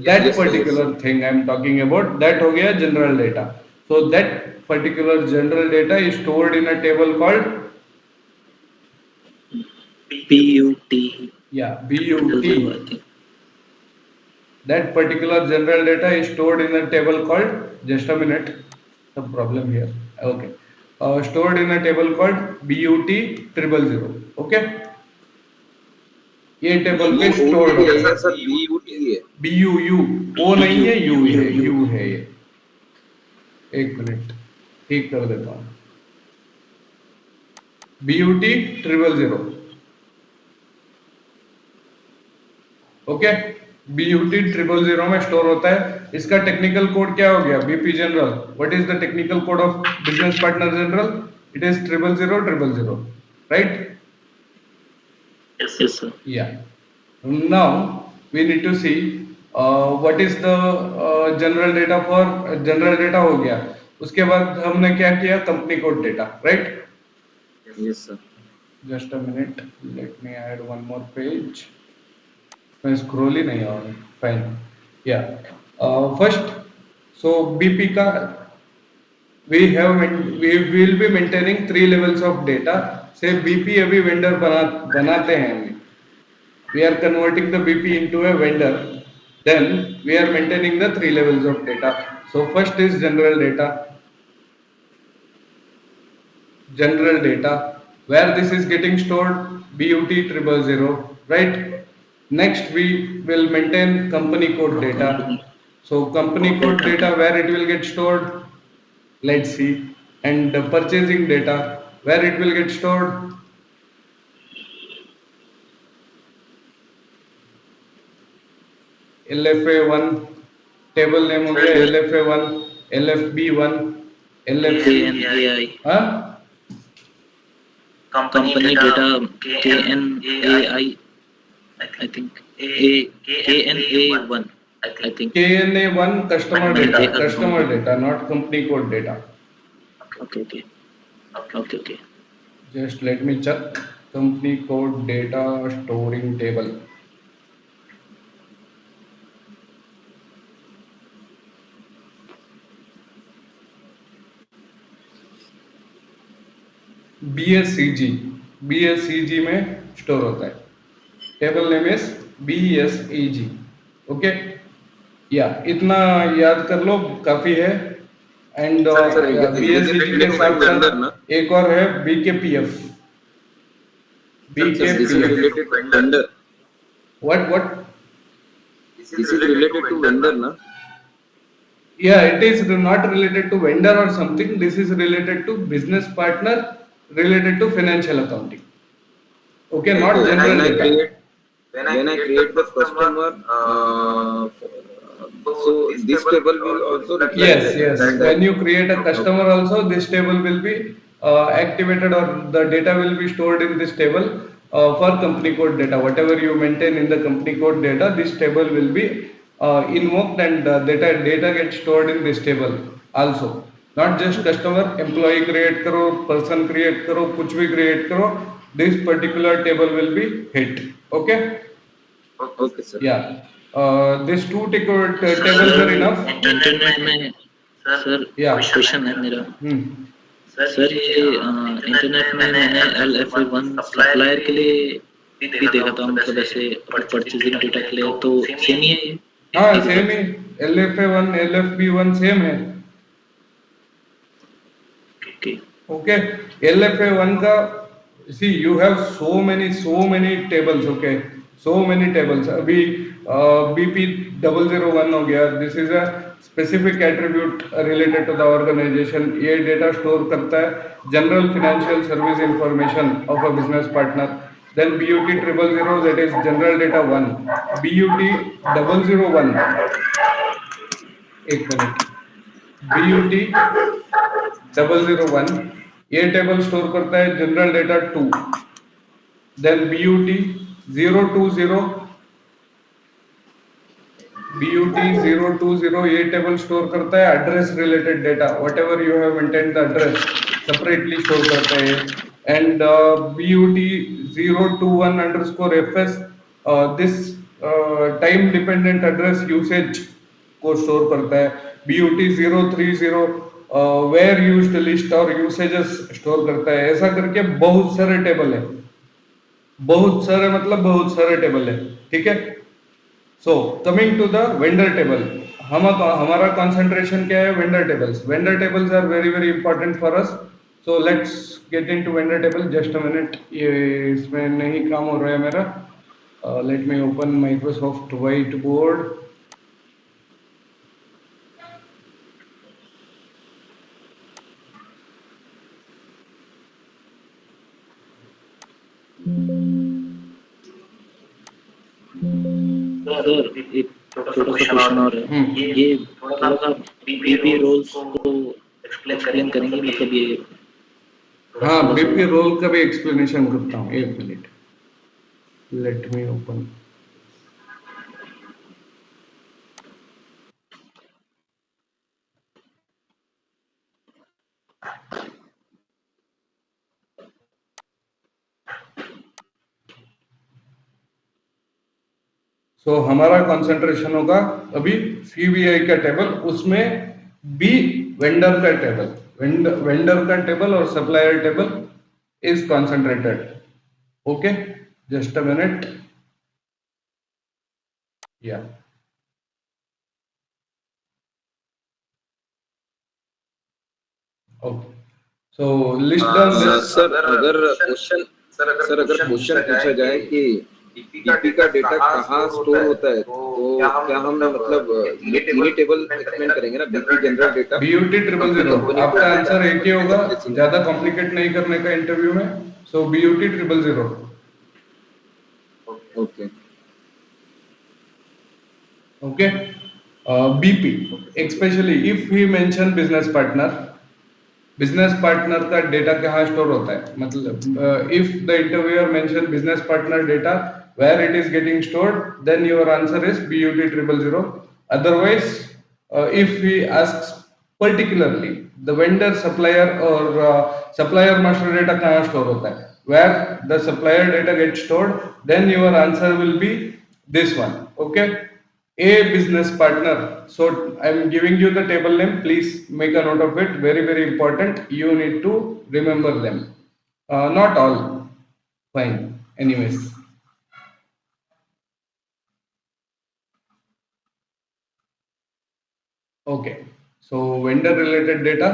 That Yes, sir. Yes, particular sir. thing I'm talking about, that हो गया general data. So that particular general data is stored in a table called, PUT yeah, triple BUT. zero, I think. That particular general data is stored in a table called, just a minute, some problem here. Okay. Stored in a table called BUT triple zero. Okay. ये table पे BOT stored है होता या है. Sir BUT है? B you you, ओ नहीं U है, you U है, U यू है ये. एक मिनट, ठीक कर देता हूँ. BUT triple zero. Okay. BUT triple zero में स्टोर होता है. इसका टेक्निकल कोड क्या हो गया? BP general. What is the technical code of business partner general? It is triple zero triple zero. Right. yes sir. Yeah. Now we need to see what is the general data for general data हो गया. उसके बाद हमने क्या किया? Company code data. Right. Yes, sir. Just a minute. Let me add one more page. मैं scroll ही नहीं हो रहा. फाइन. या. फर्स्ट, सो बीपी का we will be maintaining three levels of data. से बीपी अभी वेंडर बनाते हैं हम. We are converting the BP into a vendor. Then we are maintaining the three levels of data. So first is general data. General data, where this is getting stored, BUT triple zero, right? Next we will maintain company code data. Company So company code data. data, where it will get stored, let's see. And the purchasing data, where it will get stored, LFA1. Table name हो गया K LFA1, LFB1, LFC. KNAI. हाँ. Company data KNAI, I think. A KNA1, I think. KNA1 customer But data, they have no customer name. data, not company code data. Okay, okay, okay, okay. Just let me check. Company code data storing table. BSCG. BSCG में store होता है. Table name is BSEG. Okay. या इतना याद कर लो, काफी है. And Sir, is it BSEG के related to साथ vendor, na? साथ एक और है BKPF. Sir, this is BKPF. related to vendor. What? This is related to vendor, na? Yeah, it is not related to vendor or something. This is related to business partner, related to financial accounting. Okay, not Okay. general data. When I create the customer, so this table will also reflect Yes, yes. in When that. you create a Okay. customer also, this table will be activated, or the data will be stored in this table for company code data. Whatever you maintain in the company code data, this table will be invoked, and data gets stored in this table also. Not just customer, employee create करो, person create करो, कुछ भी create करो, this particular table will be hit. Okay? Okay, sir. Yeah. These two tables are sir enough. Internet में sir Yeah. Question है मेरा. Hmm. Sir ये internet में मैंने LFA1 सप्लायर के लिए भी देखा था, मतलब ऐसे परचेजिंग डेटा के लिए, तो सेम ही है ये हाँ, एक ही सेम बात. ही. LFA1, LFB1 सेम है. ओके. Okay. LFA1 का, see, you have so many tables. Okay, so many tables. अभी BP 001 हो गया. This is a specific attribute related to the organization. ये data store करता है general financial service information of a business partner. Then BUT 000, that is general data 1. BUT 001, एक minute. BUT 001, ये table store करता है general data 2. Then BUT 020, BUT 020 ये table store करता है address related data. Whatever you have maintain the address separately store करता है. And BUT 021 underscore FS, this time dependent address usage को स्टोर करता है। BUT 030 वेयर यूज्ड लिस्ट और यूसेजेस स्टोर करता है। ऐसा करके बहुत सारे टेबल है, बहुत सारे मतलब बहुत सारे टेबल है। ठीक है। So coming to the vendor table, हम हमारा कंसंट्रेशन क्या है? Vendor tables. Vendor tables are very very important for us. So let's get into vendor table. Just a minute, ये इसमें नहीं काम हो रहा है मेरा। Let me open Microsoft whiteboard. Sir एक छोटा सा क्वेश्चन और है। ये थोड़ा सा बीपी रोल्स को एक्सप्लेन करेंगे, मतलब ये हाँ, थोड़ा सा। बीपी रोल का भी एक्सप्लेनेशन करता हूँ, एक minute. Let me open. So हमारा कंसंट्रेशन होगा अभी CVI का टेबल, उसमें बी वेंडर का टेबल, वेंडर का टेबल और supplier table is concentrated. Okay, just a minute. Yeah okay, so list down this. Sir अगर क्वेश्चन सर अगर क्वेश्चन पूछा जाए कि बीपी का डेटा कहाँ स्टोर होता है, तो क्या हम मतलब ये तीन ही टेबल एक्सप्लेन करेंगे ना? BP general data, BUT triple zero, company आपका कोड डेटा आंसर एक ही होगा, एवरीथिंग। ज्यादा कॉम्प्लिकेट नहीं करने का इंटरव्यू में। So BUT triple zero. Okay. Okay. BP, especially if we mention business partner, business partner का डेटा कहाँ स्टोर होता है? मतलब if the interviewer mention business partner data where it is getting stored, then your answer is BUT triple zero. Otherwise if he asks particularly the vendor supplier और supplier master data कहाँ store होता है, where the supplier data get stored, then your answer will be this one. Okay, a business partner. So I'm giving you the table name, please make a note of it, very very important, you need to remember them. Not all, fine, anyways. Okay, so vendor related data,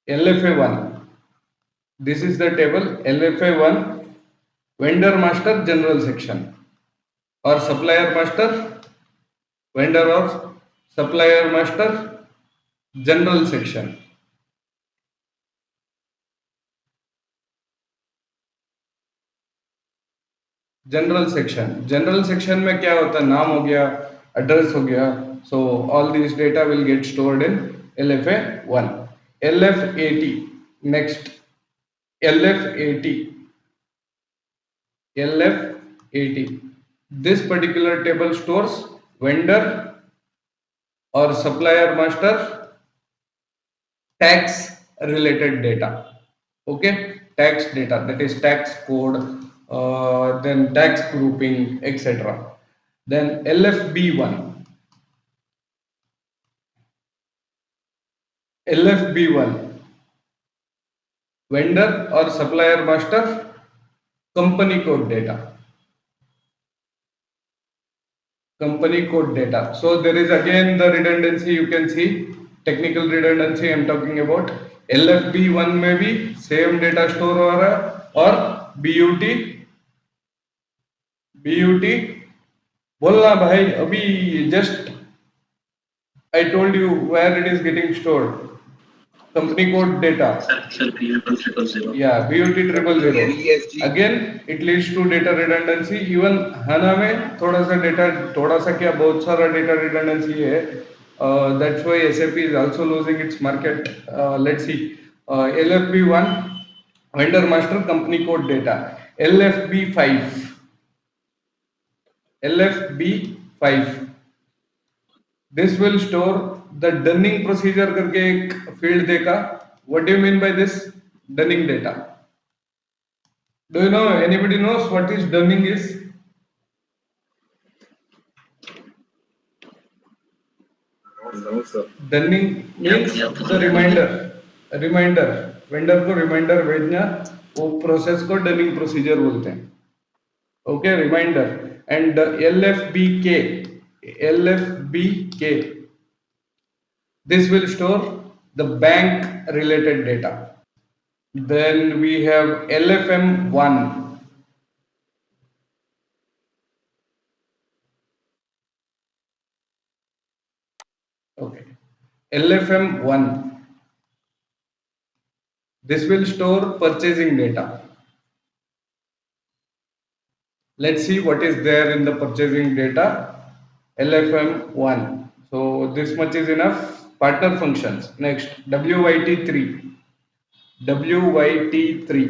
LFA1, this is the table. LFA1, vendor master general section, or supplier master, vendor or supplier master general section. General section में क्या होता है? नाम हो गया, address हो गया। So all this data will get stored in LFA1। LF80 next, LF80, LF80, this particular table stores vendor or supplier master tax related data. Okay, tax data, that is tax code, then tax grouping, etc. Then LFB1, LFB1, vendor or supplier master company code data, company code data. So there is again the redundancy, you can see technical redundancy I am talking about. LFB1 में भी same data store हो रहा है, और BUT बोलना भाई, अभी just I told you where it is getting stored. Company code data. Sir BUT triple zero. Yeah, BUT triple zero. BSG। Again, it leads to data redundancy. Even HANA में थोड़ा सा डेटा, थोड़ा सा क्या, बहुत सारा डेटा redundancy है. That's why SAP is also losing its market. Let's see. LFB1, vendor master company code data. LFB5, LFB5. This will store the dunning procedure करके एक field देगा. What do you mean by this? Dunning data. Do you know, anybody knows what is dunning is? No sir. Dunning means the reminder, reminder, vendor को reminder भेजना, वो process को dunning procedure बोलते हैं। Okay, reminder. And L F B K, L F B K, this will store the bank related data. Then we have LFM1. Okay, LFM1. This will store purchasing data. Let's see what is there in the purchasing data. LFM1. So this much is enough. Partner functions. Next, WYT3. WYT3.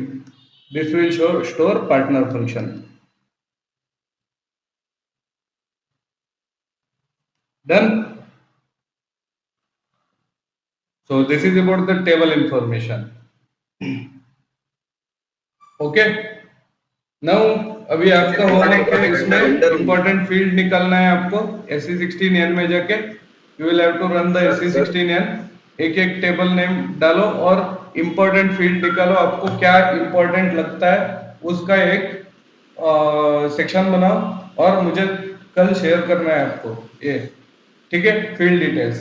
This will store partner function. Done. So this is about the table information. Okay, now अभी आपका homework है, इसमें important field निकालना है आपको SC16N में जाके। You will have to run the SC16N, एक एक टेबल नेम डालो और इंपॉर्टेंट फील्ड निकालो। आपको क्या इंपॉर्टेंट लगता है उसका एक सेक्शन बनाओ और मुझे कल शेयर करना है आपको ये, ठीक है? Field details.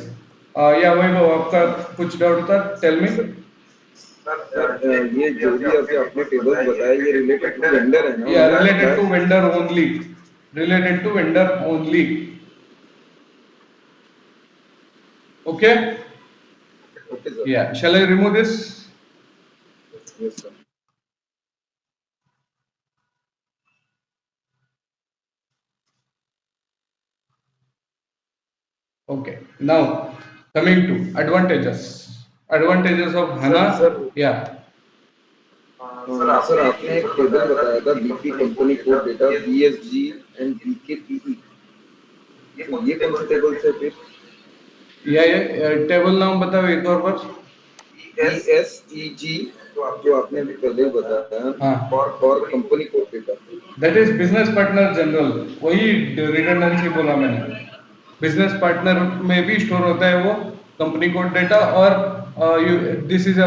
या वही आपका कुछ डाउट था, टेल मी। सर ये जो भी अभी आपने टेबल्स बताया ये रिलेटेड टू वेंडर है ना? Yeah related to vendor only, related to vendor only. Okay, okay sir. Yeah shall I remove this? Yes sir. Okay, now coming to advantages, advantages of HANA. Yeah, sir आपने एक table बताया था BP company code data BSG and BKPE, तो ये कौन सा table है फिर? ये टेबल नाम बताओ एक और बार। बीएसईजी जो आपने अभी पहले ही बताया। हाँ, for company code data, that is business partner general, वही रिडंडेंसी बोला मैंने। बिजनेस पार्टनर में भी स्टोर होता है वो कंपनी कोड डेटा। और this is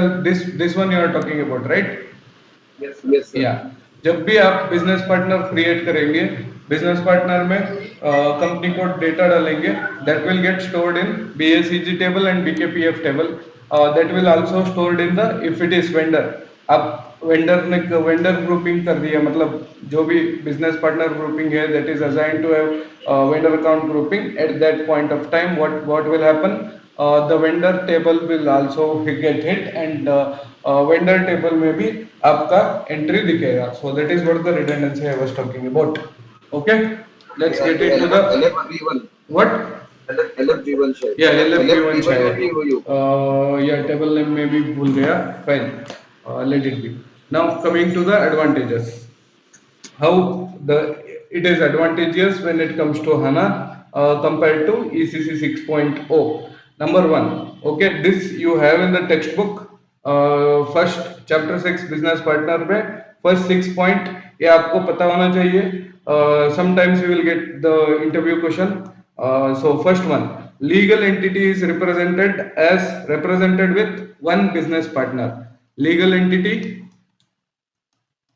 this one you are talking about, right? Yes sir. या जब भी आप बिजनेस पार्टनर क्रिएट करेंगे, बिजनेस पार्टनर में कंपनी कोड डेटा डालेंगे, that will get stored in BACG table and BKPF table. That will also stored in the, if it is vendor, आप vendor ने vendor grouping कर दिया, मतलब जो भी बिजनेस पार्टनर ग्रुपिंग है that is assigned to vendor account grouping, at that point of time what will happen, the vendor table will also get hit and vendor table में भी आपका एंट्री दिखेगा। so that is what the redundancy I was talking about. Okay, let's get into the LFB1, what? LFB1 शायद। या LFB1 LFB1 में भी वही हो। या टेबल नेम में भी भूल गया, fine, let it be. Now coming to the advantages, how the it is advantageous when it comes to HANA compared to ECC 6.0. Number one, okay, this you have in the textbook, first chapter 6 business partner में first 6 point ये आपको पता होना चाहिए। Sometimes you will get the interview question. So first one, legal entity is represented with one business partner. Legal entity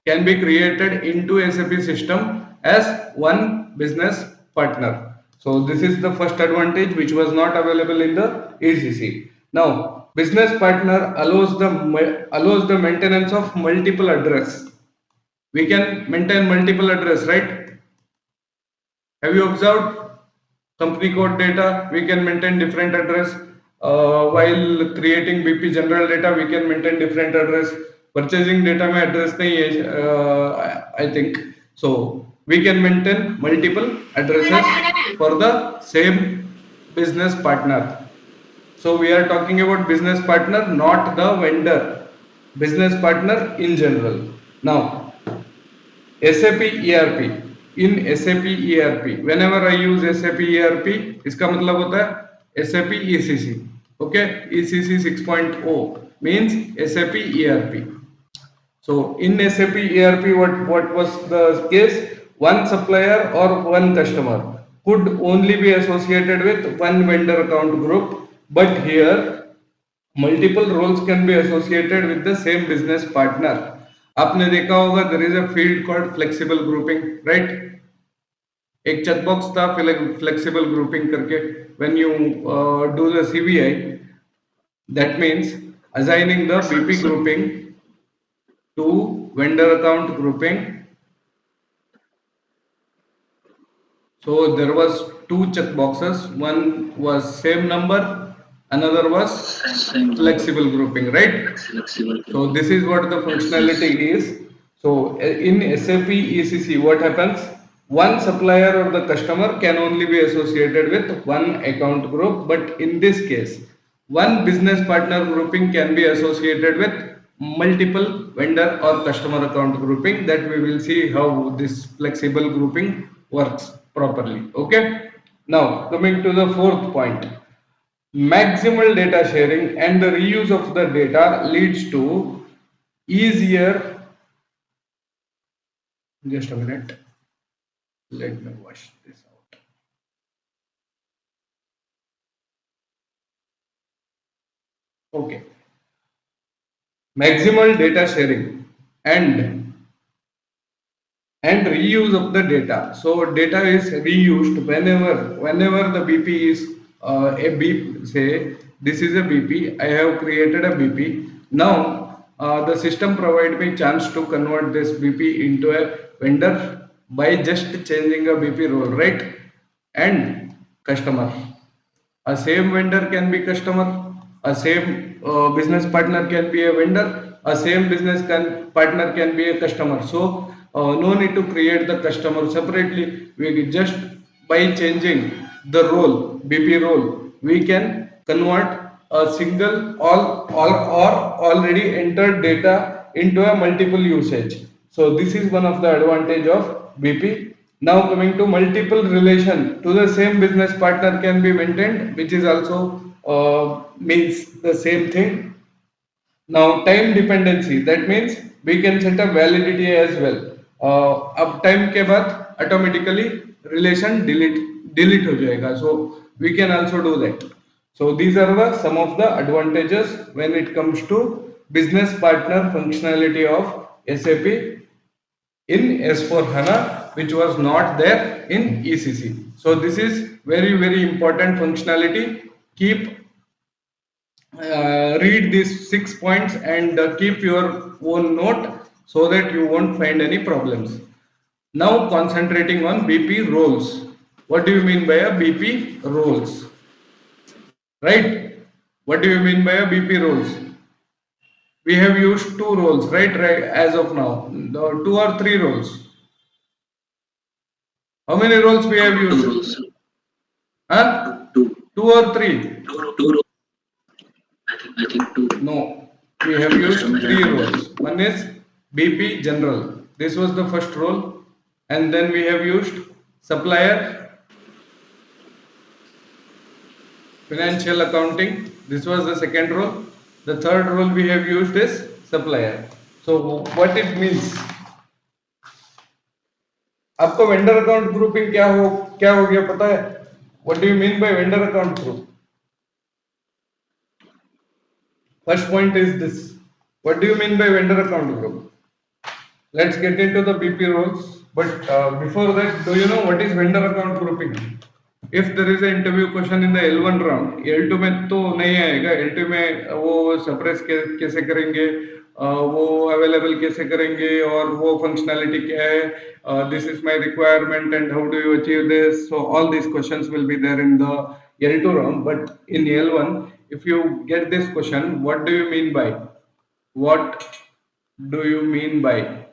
can be created into SAP system as one business partner. So this is the first advantage which was not available in the ECC. Now, business partner allows the maintenance of multiple address. We can maintain multiple address, right? Have you observed? Company code data, we can maintain different address. While creating BP general data, we can maintain different address. Purchasing data में address नहीं है, I think. So we can maintain multiple addresses for the same business partner. So we are talking about business partner, not the vendor. Business partner in general. Now, SAP ERP, in SAP ERP, whenever I use SAP ERP, इसका मतलब होता है SAP ECC, okay? ECC 6.0 means SAP ERP. So in SAP ERP, what was the case? One supplier or one customer. could only be associated with one vendor account group, but here multiple roles can be associated with the same business partner. आपने देखा होगा there is a field called flexible grouping, right? एक checkbox था flexible grouping करके. When you do the CVI, that means assigning the Yes, BP sir. grouping to vendor account grouping. So there was two check boxes. One was same number, another was Same number. flexible grouping, right? Flexible So grouping. this is what the Yes, functionality yes. is. So in SAP ECC, what happens? One supplier or the customer can only be associated with one account group, but in this case, one business partner grouping can be associated with multiple vendor or customer account grouping. That we will see how this flexible grouping works properly. Okay. Now coming to the fourth point, maximal data sharing and the reuse of the data leads to easier. Just a minute, let me wash this out. Okay, maximal data sharing and reuse of the data. So data is reused whenever the BP is a BP. Say this is a BP. I have created a BP. Now the system provide me chance to convert this BP into a vendor by just changing a BP role, right? And customer. A same vendor can be customer, a same business partner can be a vendor, a same partner can be a customer. So no need to create the customer separately. We just by changing the role, BP role, we can convert a single all or already entered data into a multiple usage. So this is one of the advantage of BP. Now coming to multiple relation to the same business partner can be maintained, which is also means the same thing. Now time dependency, that means we can set a validity as well. अब time के बाद automatically relation delete हो जाएगा. So we can also do that. So these are the some of the advantages when it comes to business partner functionality of SAP in S4 HANA, which was not there in ECC. So this is very important functionality. Keep read these 6 points and keep your own note so that you won't find any problems. Now concentrating on BP roles. What do you mean by a BP roles? Right? What do you mean by a BP roles? We have used two roles, right? As of now, two or three roles. How many roles we have Two used? rows. Huh? Two. Two or three? Two rows. I think two. No. We have used Customer and three vendor. roles. One is BP general. This was the first role. And then we have used supplier, financial accounting. This was the second role. The third role we have used is supplier. So what it means? आपको vendor account grouping क्या हो गया पता है? What do you mean by vendor account group? First point is this. What do you mean by vendor account group? Let's get into the BP roles. But before that, do you know what is vendor account grouping? If there is an interview question in the L1 round, L2 में तो नहीं आएगा. L2 में वो suppress कैसे करेंगे, वो available कैसे करेंगे और वो फंक्शनैलिटी क्या है, this is my requirement and how do you achieve this. So all these questions will be there in the L2 round. But in L1, if you get this question, what do you mean by? What do you mean by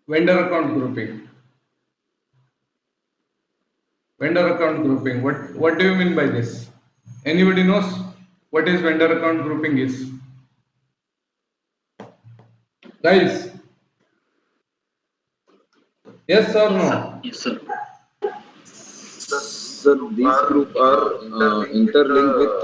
vendor account grouping? Vendor account grouping. What do you mean by this? Anybody knows what is vendor account grouping is? Guys, yes or no? Yes, sir. Sir, these group are interlinked with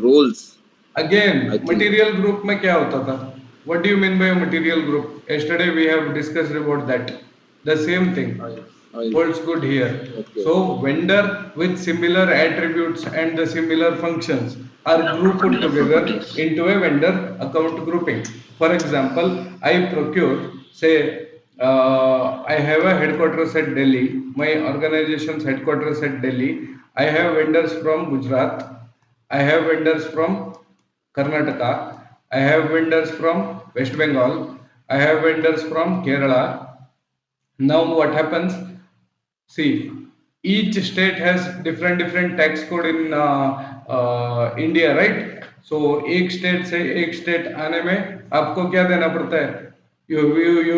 roles. I Again, think. material group में क्या होता था? What do you mean by a material group? Yesterday we have discussed about that. The same thing I holds good here. okay, So okay. vendor with similar attributes and the similar functions are grouped Similar together properties. into a vendor account grouping. For example, I procure, say, I have a headquarters at Delhi. My organization's headquarters at Delhi. I have vendors from Gujarat. I have vendors from Karnataka. I have vendors from West Bengal. I have vendors from Kerala. Now what happens? See, each state has different tax code in India, right? So एक state से एक state आने में आपको क्या देना पड़ता है? You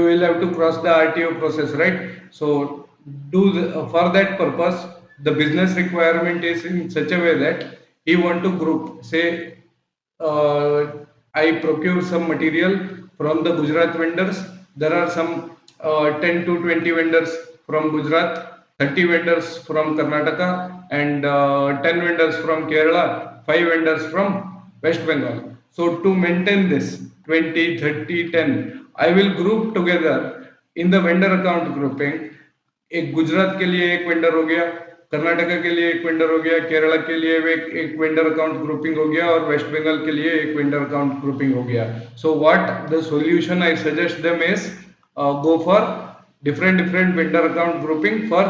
will have to cross the RTO process, right? So for that purpose, the business requirement is in such a way that he want to group. Say uh, I procure some material from the Gujarat vendors. There are some 10 to 20 vendors from Gujarat, 30 vendors from Karnataka, and 10 vendors from Kerala, 5 vendors from West Bengal. So to maintain this 20, 30, 10, I will group together in the vendor account grouping. एक गुजरात के लिए एक vendor हो गया, कर्नाटका के लिए एक vendor हो गया, केरला के लिए एक वेंडर अकाउंट ग्रुपिंग हो गया और वेस्ट बंगाल के लिए एक वेंडर अकाउंट ग्रुपिंग हो गया. So what the solution I suggest them is go for different vendor account grouping for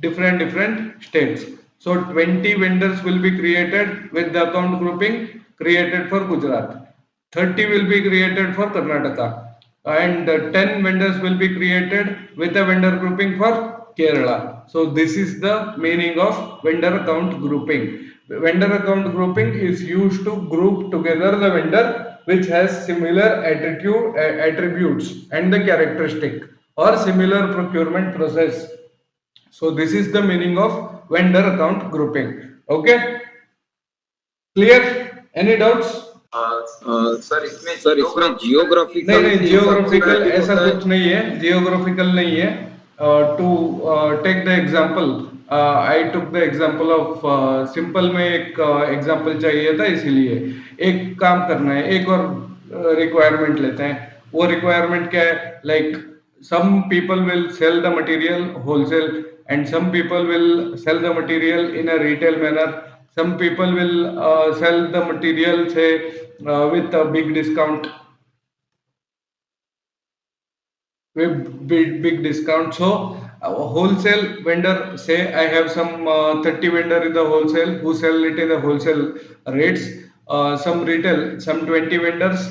different states. So 20 vendors will be created with the account grouping created for Gujarat, 30 will be created for Karnataka, and 10 vendors will be created with a vendor grouping for Kerala. So this is the meaning of vendor account grouping. Vendor account grouping is used to group together the vendor which has similar attributes and the characteristic or similar procurement process. So this is the meaning of vendor account grouping. Okay, clear? Any doubts? Sir इसमें नहीं geographical नहीं, के हिसाब से geographical grouping ऐसा होता है. कुछ नहीं है, जियोग्राफिकल नहीं है. To take the example, I took the example of simple में एक एग्जांपल चाहिए था, इसीलिए एक काम करना है. एक और रिक्वायरमेंट लेते हैं. वो रिक्वायरमेंट क्या है? Like some people will sell the material wholesale and some people will sell the material in a retail manner. Some people will sell the material, say, with a big discount, with big discount. So a wholesale vendor, say I have some 30 vendor in the wholesale who sell it in the wholesale rates. Some retail, some 20 vendors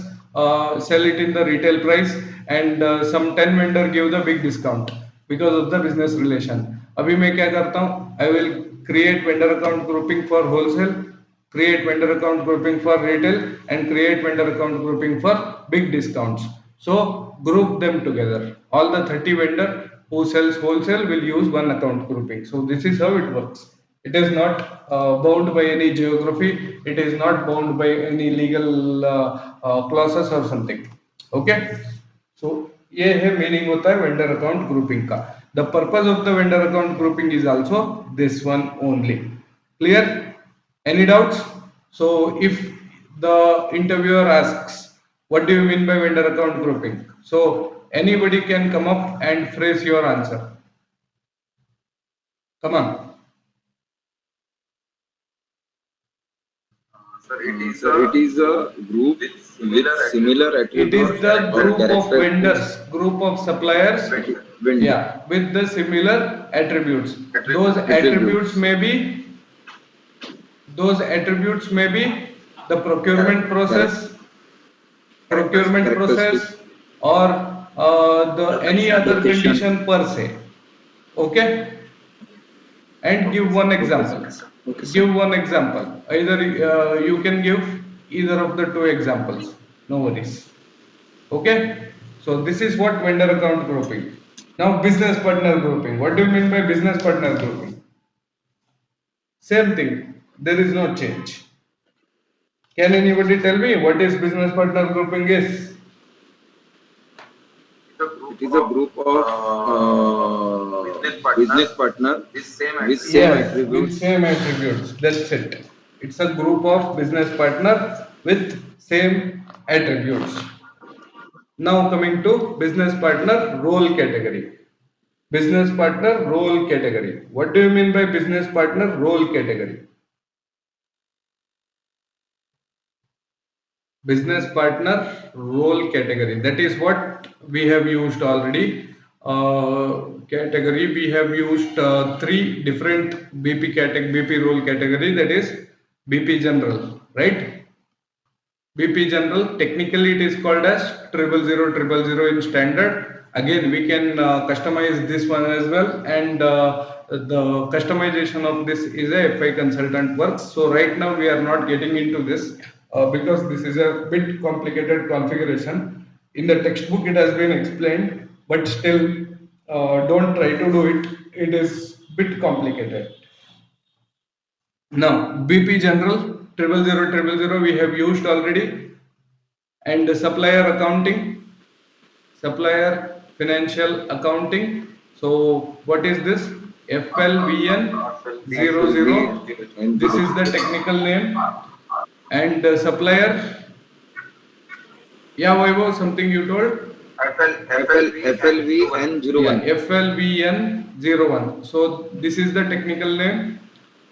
sell it in the retail price, and some 10 vendor give the big discount because of the business relation. अभी मैं क्या करता हूँ? I will create vendor account grouping for wholesale, create vendor account grouping for retail, and create vendor account grouping for big discounts. So group them together. All the 30 vendor who sells wholesale will use one account grouping. So this is how it works. It is not bound by any geography. It is not bound by any legal clauses or something. Okay. So ये है meaning होता है vendor account grouping का. The purpose of the vendor account grouping is also this one only. Clear? Any doubts? So if the interviewer asks, what do you mean by vendor account grouping? So anybody can come up and phrase your answer. Come on. Sir it is a group with similar It is attributes the or group of characteristics. vendors, group of suppliers, Vendor yeah, with the similar attributes. Those attributes attributes, may be, those attributes may be the charac- procurement characteristics. process, or the any other Location. condition per se. Okay, and give one Okay, example. sir. Okay, sir. Give one example. Either you can give either of the two examples. No worries. Okay. So this is what vendor account grouping. Now business partner grouping. What do you mean by business partner grouping? Same thing. There is no change. Can anybody tell me what is business partner grouping is? It is a group of business partner with same Yes, with attributes. same attributes. That's it. It's a group of business partner with same attributes. Now coming to business partner role category. business partner role category. What do you mean by business partner role category? Business partner role category, that is what we have used already. Category we have used three different BP role category, that is BP general, right? BP general, technically it is called as 000 in standard. Again, we can customize this one as well, and the customization of this is a FI consultant works. So right now we are not getting into this because this is a bit complicated configuration. In the textbook it has been explained, but still don't try to do it. It is bit complicated. Now BP general 000 we have used already, and supplier accounting, supplier financial accounting. So what is this? FLVN 00. This is the technical name. And supplier, yeah, Vaibhav, something you told? Yeah, FLVN 01. FLVN 01. So this is the technical name.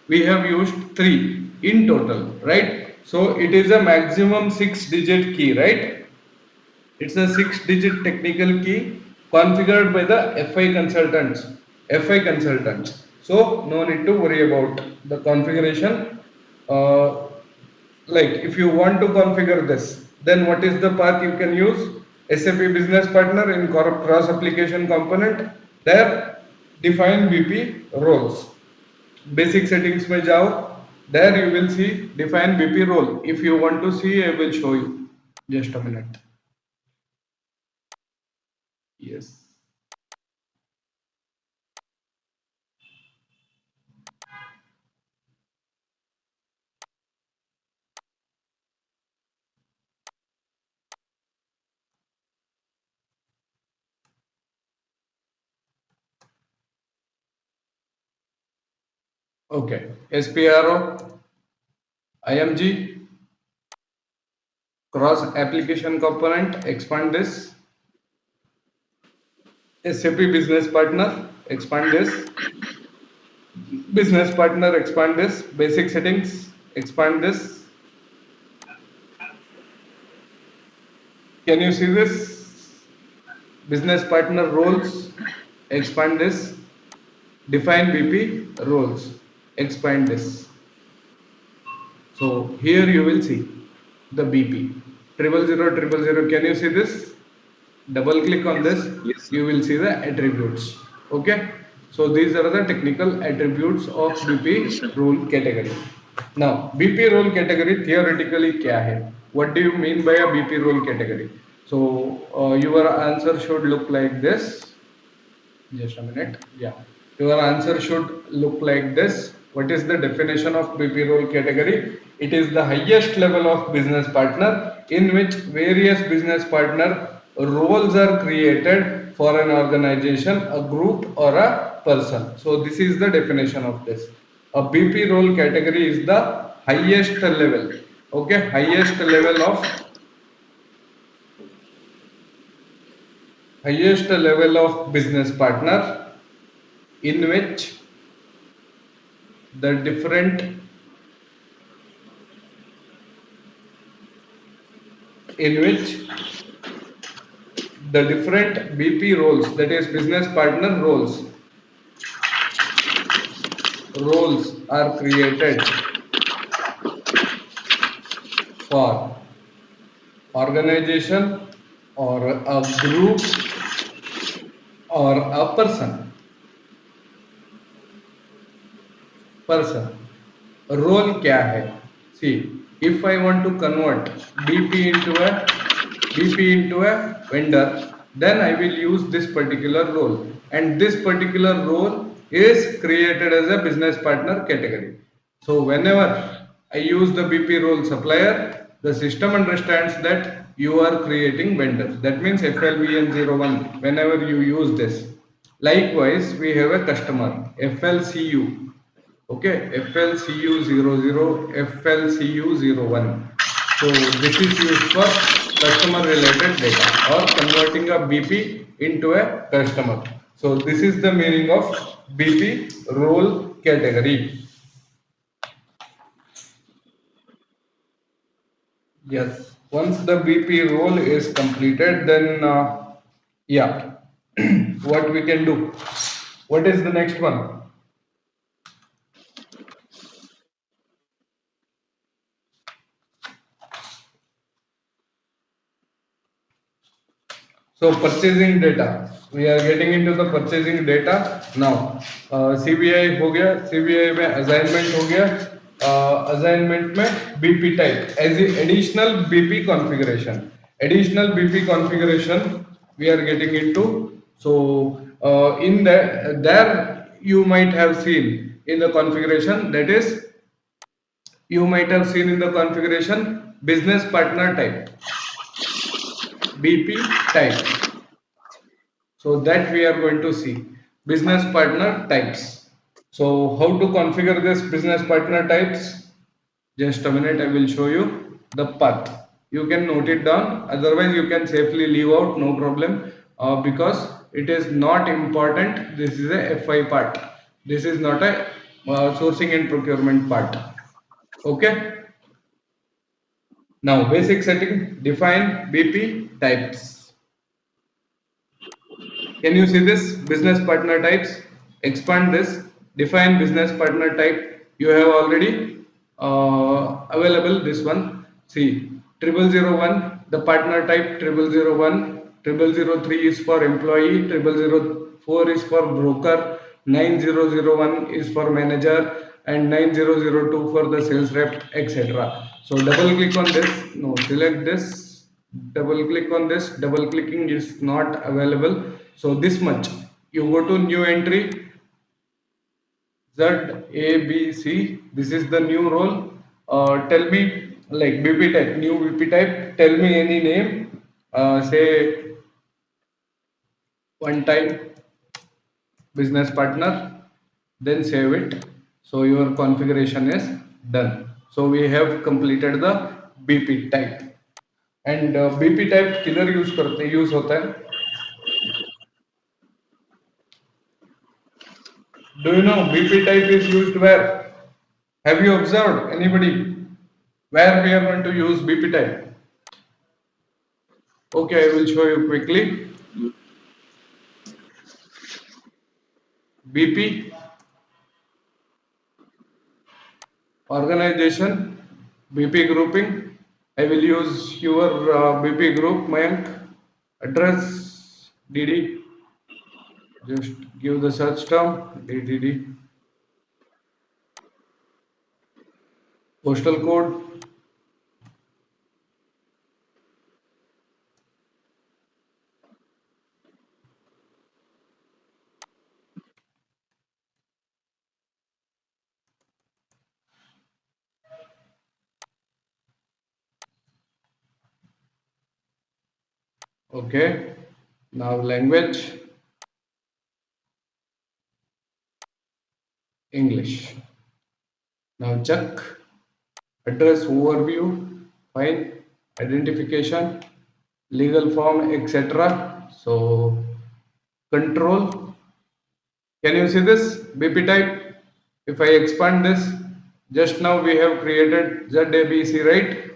We have used three in total, right? So it is a maximum 6-digit key, right? It's a 6-digit technical key configured by the FI consultants. FI consultants. So no need to worry about the configuration. Uh, like if you want to configure this, then what is the path you can use? SAP Business Partner in cross application component. There define BP roles. Basic settings में जाओ. There you will see define BP role. If you want to see, I will show you. Just a minute. Yes. Okay. SPRO, IMG, cross application component, expand this. SAP business partner, expand this. Business partner, expand this. Basic settings, expand this. Can you see this? Business partner roles, expand this. Define BP roles, expand this. So here you will see the BP 000 Can you see this? Double click on this, Yes, sir. you will see the attributes. Okay, so these are the technical attributes of Yes, sir. Yes, BP sir. role category. Now BP role category theoretically क्या है? What do you mean by a BP role category? So your answer should look like this. Just a minute. Yeah. Your answer should look like this. What is the definition of BP role category? It is the highest level of business partner in which various business partner roles are created for an organization, a group, or a person. So this is the definition of this. A BP role category is the highest level. Okay, highest level of business partner in which the different in which the different BP roles, that is business partner roles are created for organization or a group or a person. Role क्या है? See, if I want to convert BP into a vendor, then I will use this particular role, and this particular role is created as a business partner category. So whenever I use the BP role supplier, the system understands that you are creating vendor. That means FLVN 01 whenever you use this. Likewise, we have a customer FLCU. Okay, FLCU 00, FLCU 01. So this is used for customer related data or converting a BP into a customer. So this is the meaning of BP role category. Yes, once the BP role is completed, then yeah, what we can do? What is the next one? So purchasing data, we are getting into the purchasing data now. CBI हो गया, CBI में assignment हो गया, assignment में BP type as the additional BP configuration. Additional BP configuration we are getting into. So in there you might have seen in the configuration, that is, you might have seen in the configuration business partner type, BP types. So that we are going to see business partner types. So how to configure this business partner types? Just a minute, I will show you the path. You can note it down, otherwise you can safely leave out, no problem, because it is not important. This is a FI part. This is not a sourcing and procurement part. Okay. Now basic setting, define BP types. Can you see this business partner types? Expand this, define business partner type. You have already available this one. See, 0001, the partner type 0001, 0003 is for employee, 0004 is for broker, 9001 is for manager, and 9002 for the sales rep, etc. So double click on this, no, select this, double click on this, double clicking is not available. So this much, you go to new entry, ZABC, this is the new role. Tell me, like BP type, new BP type, tell me any name, say one time business partner, then save it. So your configuration is done. So we have completed the BP type. And BP type किधर use होता है? Do you know BP type is used where? Have you observed anybody where we are going to use BP type? Okay, I will show you quickly. BP organization, BP grouping. I will use your BP group, Mayank. Address DD. Just give the search term DDD. Postal code. Okay. Now language. English. Now check. Address overview, fine, identification, legal form, etc. So control. Can you see this BP type? If I expand this, just now we have created ZABC, right?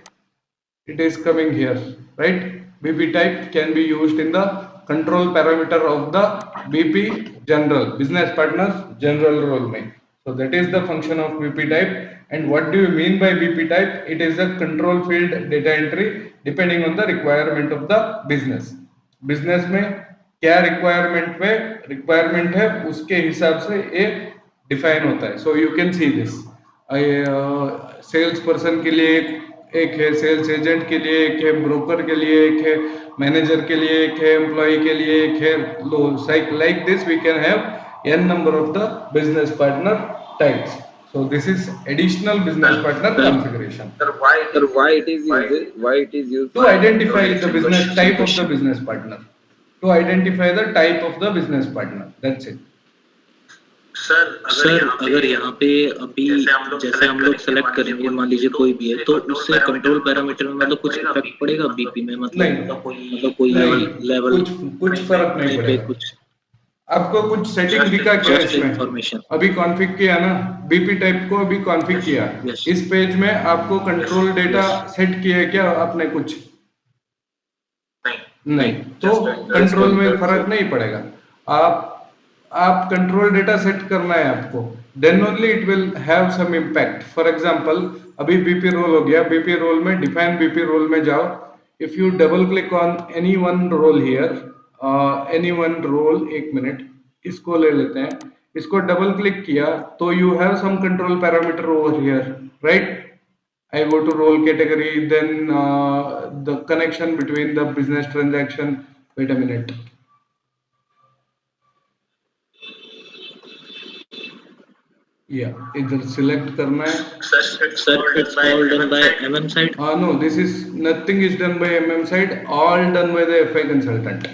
It is coming here, right? BP type can be used in the control parameter of the BP general, business partners general role mein. So that is the function of BP type. And what do you mean by BP type? It is a control field data entry depending on the requirement of the business. Business में क्या requirement है उसके हिसाब से ये define होता है. So you can see this. Sales person के लिए एक है, सेल्स एजेंट के लिए एक है, ब्रोकर के लिए एक है, मैनेजर के लिए एक है, एम्प्लॉय के लिए एक है. Like this we can have n number of the business partner types. So this is additional business partner configuration. Sir, why it is used? Why it is used? To identify the business type of the business partner. To identify the type of the business partner. That's it. Sir अगर यहाँ पे अभी जैसे हम लोग select करेंगे, मान लीजिए कोई भी है, तो उससे कंट्रोल पैरामीटर में मतलब कुछ इफेक्ट पड़ेगा बीपी में? मतलब कोई लेवल कुछ फर्क नहीं पे पड़ेगा. कुछ आपको कुछ सेटिंग दिखा क्या just इसमें? information. अभी कॉन्फ़िग किया ना, बीपी टाइप को अभी कॉन्फ़िग किया। Yes. इस पेज में आपको कंट्रोल डेटा Yes. सेट किया है क्या आपने कुछ? नहीं, नहीं, तो जस्ट कंट्रोल में एंटर फर्क सर। नहीं पड़ेगा। आप आप कंट्रोल डेटा सेट करना है आपको, then only it will have some impact. For example अभी बीपी रोल हो गया, बीपी रोल में डिफाइन बीपी रोल में जाओ। If you double click on any one role here, any one role, एक मिनट इसको ले लेते हैं, इसको डबल क्लिक किया तो you have some control parameter over here, right? I go to role category, then the connection between the business transaction. Wait a minute. Yeah, इधर select करना है. sir, it's all done by MM side. No, this is nothing is done by MM side, all done by the FI consultant.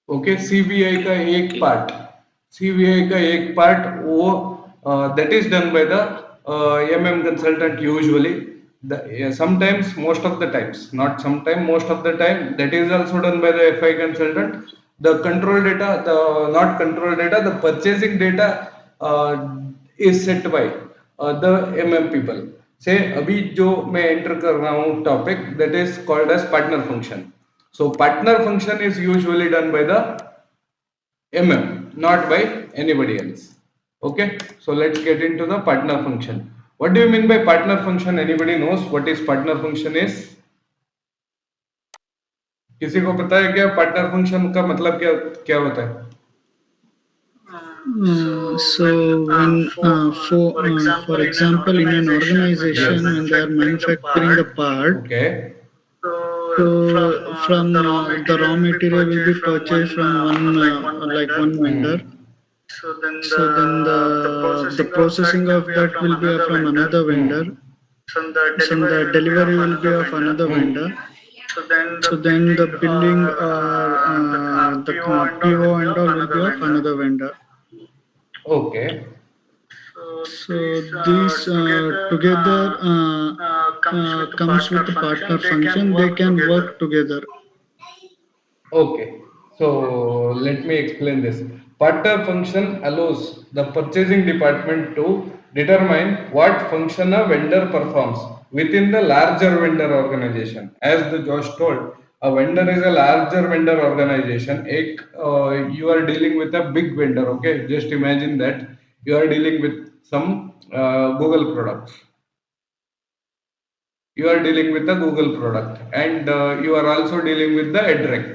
Okay, CBI का एक Okay. Part, CBI का एक part वो that is done by the MM consultant usually, sometimes, most of the times, not sometime, most of the time, that is also done by the FI consultant. The control data, the not control data, the purchasing data uh, is set by the MM people. से अभी जो मैं enter कर रहा हूँ topic, that is called as partner function. So partner function is usually done by the MM, not by anybody else. Okay, so let's get into the partner function. What do you mean by partner function? Anybody knows what is partner function is? किसी को पता है क्या partner function का मतलब क्या क्या होता है? So when for example in an organization when they are manufacturing a part, Okay. so from the raw material will be purchased from one one vendor. So then the processing of that will be from another vendor. So the delivery will be of another vendor. So then the billing or the PO and all will be of another vendor. Okay. So these together comes with the partner function. They can work together. Okay, so let me explain this. Partner function allows the purchasing department to determine what function a vendor performs within the larger vendor organization. As the Josh told, a vendor is a larger vendor organization. You are dealing with a big vendor. Okay, just imagine that you are dealing with some Google products, you are dealing with the Google product, and you are also dealing with the EdRec.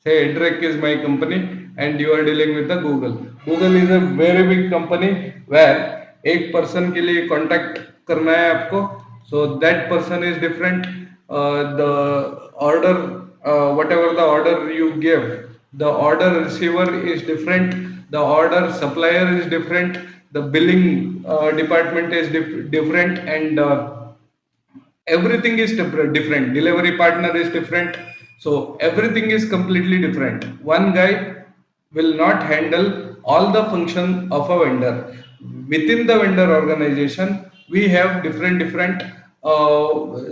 Say EdRec is my company and you are dealing with the Google. Google is a very big company where एक person के लिए contact करना है आपको, so that person is different. The order, whatever the order you give, the order receiver is different, the order supplier is different, the billing department is different, and everything is different, delivery partner is different, so everything is completely different. One guy will not handle all the function of a vendor. Within the vendor organization we have different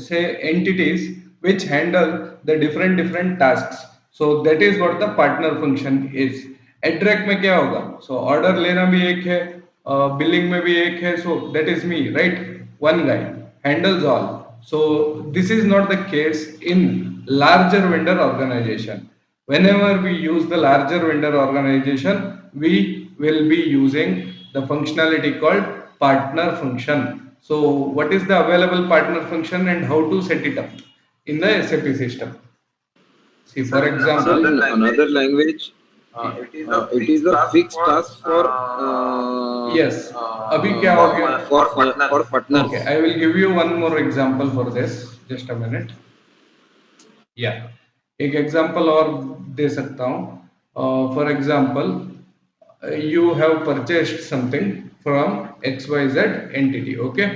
say entities which handle the different tasks. So that is what the partner function is. एड्रेक में क्या होगा? So order लेना भी एक है, billing में भी एक है, so that is me, right? One guy handles all. So this is not the case in larger vendor organization. Whenever we use the larger vendor organization, we will be using the functionality called partner function. So what is the available partner function and how to set it up in the SAP system? See, for Sir, example, in another language, it is a fixed task for yes, अभी क्या हो गया? for partners. Okay, I will give you one more example for this. Just a minute. या एक example और दे सकता हूँ. For example, you have purchased something from XYZ entity. Okay,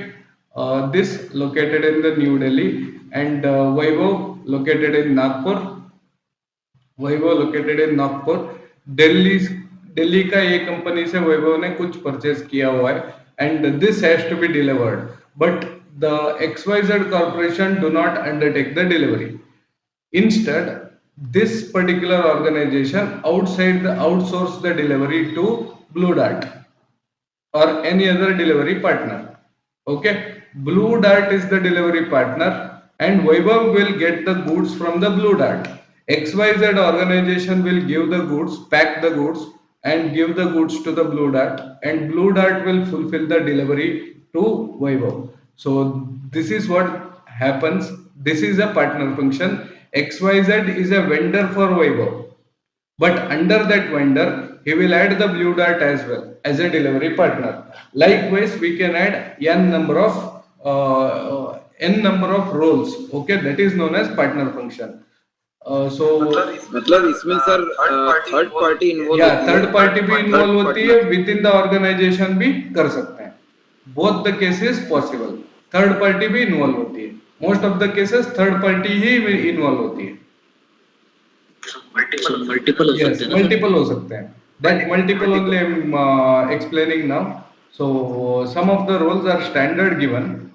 this located in the New Delhi, and Vaibhav located in Nagpur. Vaibhav located in Nagpur. Delhi, Delhi का एक company से वैभव ने कुछ परचेज किया हुआ है, and this has to be delivered, but the XYZ corporation do not undertake the delivery. Instead, this particular organization outside the outsource the delivery to Blue Dart or any other delivery partner. Okay, Blue Dart is the delivery partner, and Vaibhav will get the goods from the Blue Dart. XYZ organization will give the goods, pack the goods, and give the goods to the Blue Dart, and Blue Dart will fulfill the delivery to Vaibhav. So, this is what happens. This is a partner function. XYZ is a vendor for Vaibhav, but under that vendor, he will add the Blue Dart as well as a delivery partner. Likewise, we can add n number of roles. Okay, that is known as partner function. So मतलब इसमें sir third party involve या होती है, third party भी third involve होती है, partner. With in the organization भी कर सकते हैं। Both the cases possible, third party भी इन्वॉल्व होती है। Most of the cases third party ही इन्वॉल्व होती है। So multiple हो Yes, सकते हैं ना सर? multiple हो सकते हैं. That multiple only I'm explaining now. So some of the roles are standard given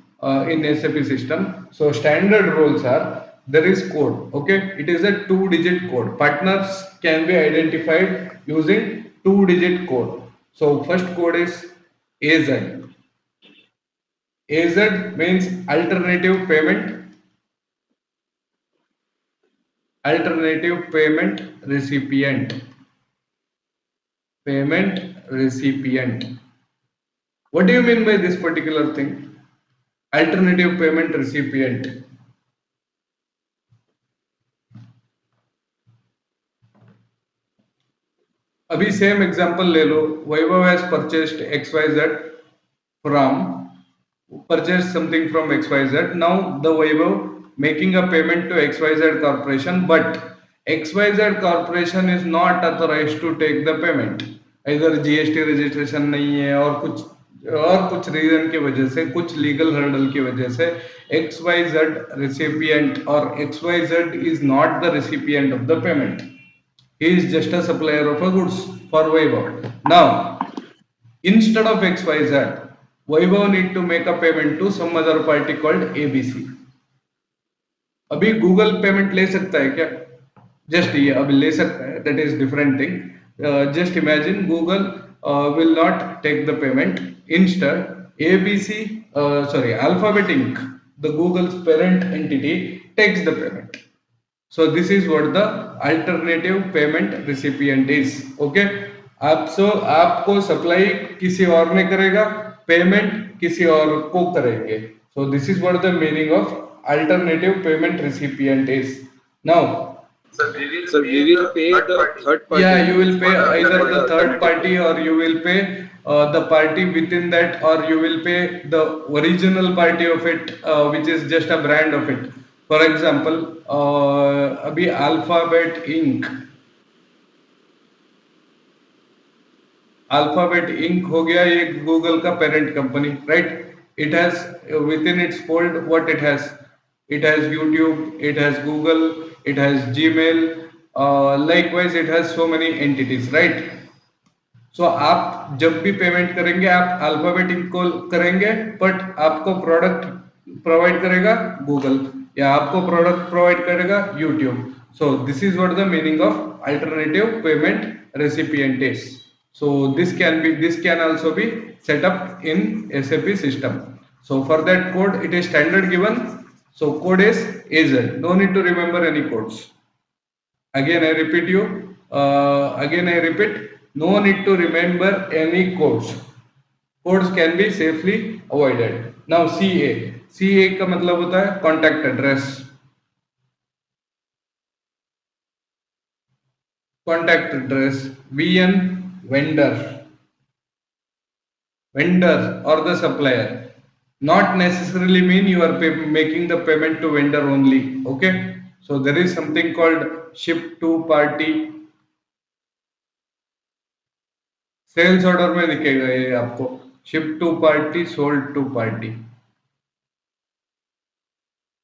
in SAP system. So standard roles are, there is code. Okay, it is a two-digit code. Partners can be identified using two-digit code. So first code is AZ. AZ means alternative payment, alternative payment recipient, payment recipient. What do you mean by this particular thing? Alternative payment recipient. अभी same example ले लो, Vaibhav has purchased XYZ from purchased something from XYZ. Now the Vaibhav making a payment to XYZ corporation, but XYZ corporation is not authorized to take the payment. Either GST registration नहीं है और कुछ reason की वजह से, कुछ legal hurdle की वजह से XYZ recipient or XYZ is not the recipient of the payment. He is just a supplier of a goods for Vaibhav. Now, instead of XYZ, Vaibhav need to make a payment to some other party called ABC. अभी Google payment ले सकता है क्या? Just ये अभी ले सकता है, that is different thing. Just imagine Google will not take the payment. Instead, ABC, sorry, Alphabet Inc., the Google's parent entity, takes the payment. So this is what the alternative payment recipient is. Okay, आपको supply किसी और ने करेगा, payment किसी और को करेंगे. So this is what the meaning of alternative payment recipient is. Now, sir we will pay the third party, yeah, you will pay either the third party, or you will pay the party within that, or you will pay the original party of it, which is just a brand of it. For example, अभी Alphabet Inc. Alphabet Inc हो गया ये Google का parent company, right? It has within its fold what it has YouTube, it has Google, it has Gmail, likewise it has so many entities, right? So आप जब भी payment करेंगे आप alphabet ink को करेंगे, but आपको product provide करेगा Google, या आपको प्रोडक्ट प्रोवाइड करेगा YouTube. So this is what the meaning of alternative payment recipient is. So this can also be set up in SAP system. So for that code, it is standard given. So code is AZ. No need to remember any codes. Again I repeat you. Again I repeat. No need to remember any codes. Codes can be safely avoided. Now CA. CA का मतलब होता है contact address. Contact address. VN, vendor. Vendor or the supplier not necessarily mean you are making the payment to vendor only. Okay, so there is something called ship to party. Sales order में दिखेगा ये आपको, ship to party, sold to party,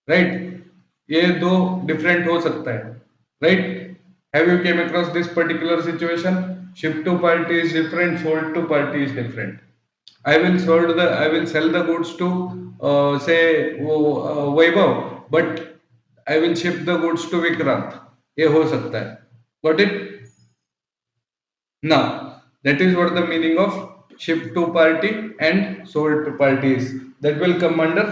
right? ये दो different हो सकता है, right? Have you came across this particular situation? Ship to party is different, sold to party is different. I will sell the goods to say Vaibhav, but I will ship the goods to Vikrant. ये हो सकता है. Got it? Now, that is what the meaning of ship to party and sold to party is. That will come under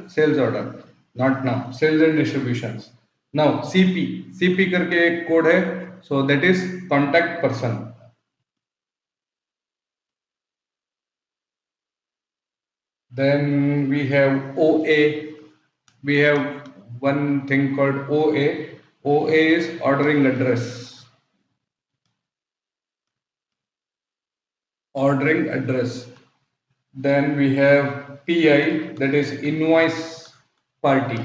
sales order, not now. Sales and distributions. Now, CP करके एक code है, so that is contact person. Then we have OA. We have one thing called OA. OA is ordering address. Ordering address. Then we have PI, that is invoice party.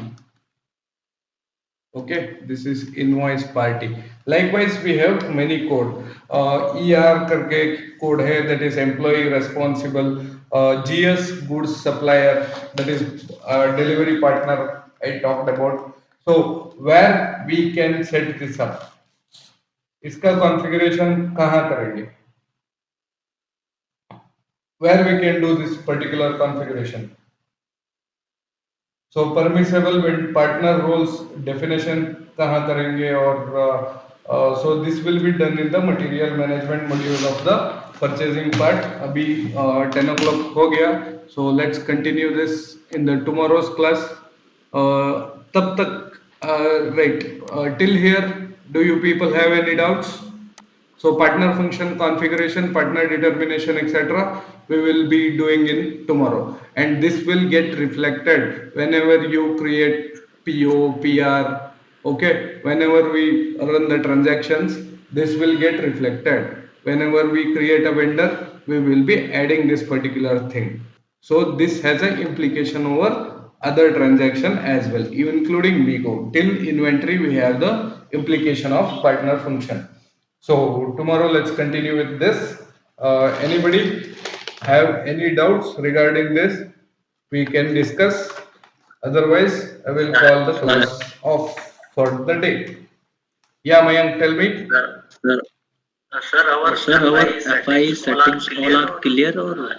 Okay, this is invoice party. Likewise, we have many code. ER करके code है, that is employee responsible. GS goods supplier, that is delivery partner I talked about. So where we can set this up, इसका configuration कहाँ करेंगे? Where we can do this particular configuration? So permissible partner roles definition कहाँ करेंगे और so this will be done in the material management module of the purchasing part. अभी 10 o'clock हो गया, so let's continue this in the tomorrow's class. तब तक right till here, do you people have any doubts? So partner function configuration, partner determination, etc. we will be doing in tomorrow, and this will get reflected whenever you create PO, PR. Okay, whenever we run the transactions, this will get reflected. Whenever we create a vendor, we will be adding this particular thing. So this has an implication over other transaction as well, even including MIGO. Till inventory, we have the implication of partner function. So tomorrow let's continue with this. Anybody have any doubts regarding this? We can discuss. Otherwise, I will call the class off for the day. Yeah, Mayank, tell me. Sir, sir, our FI settings all are clear or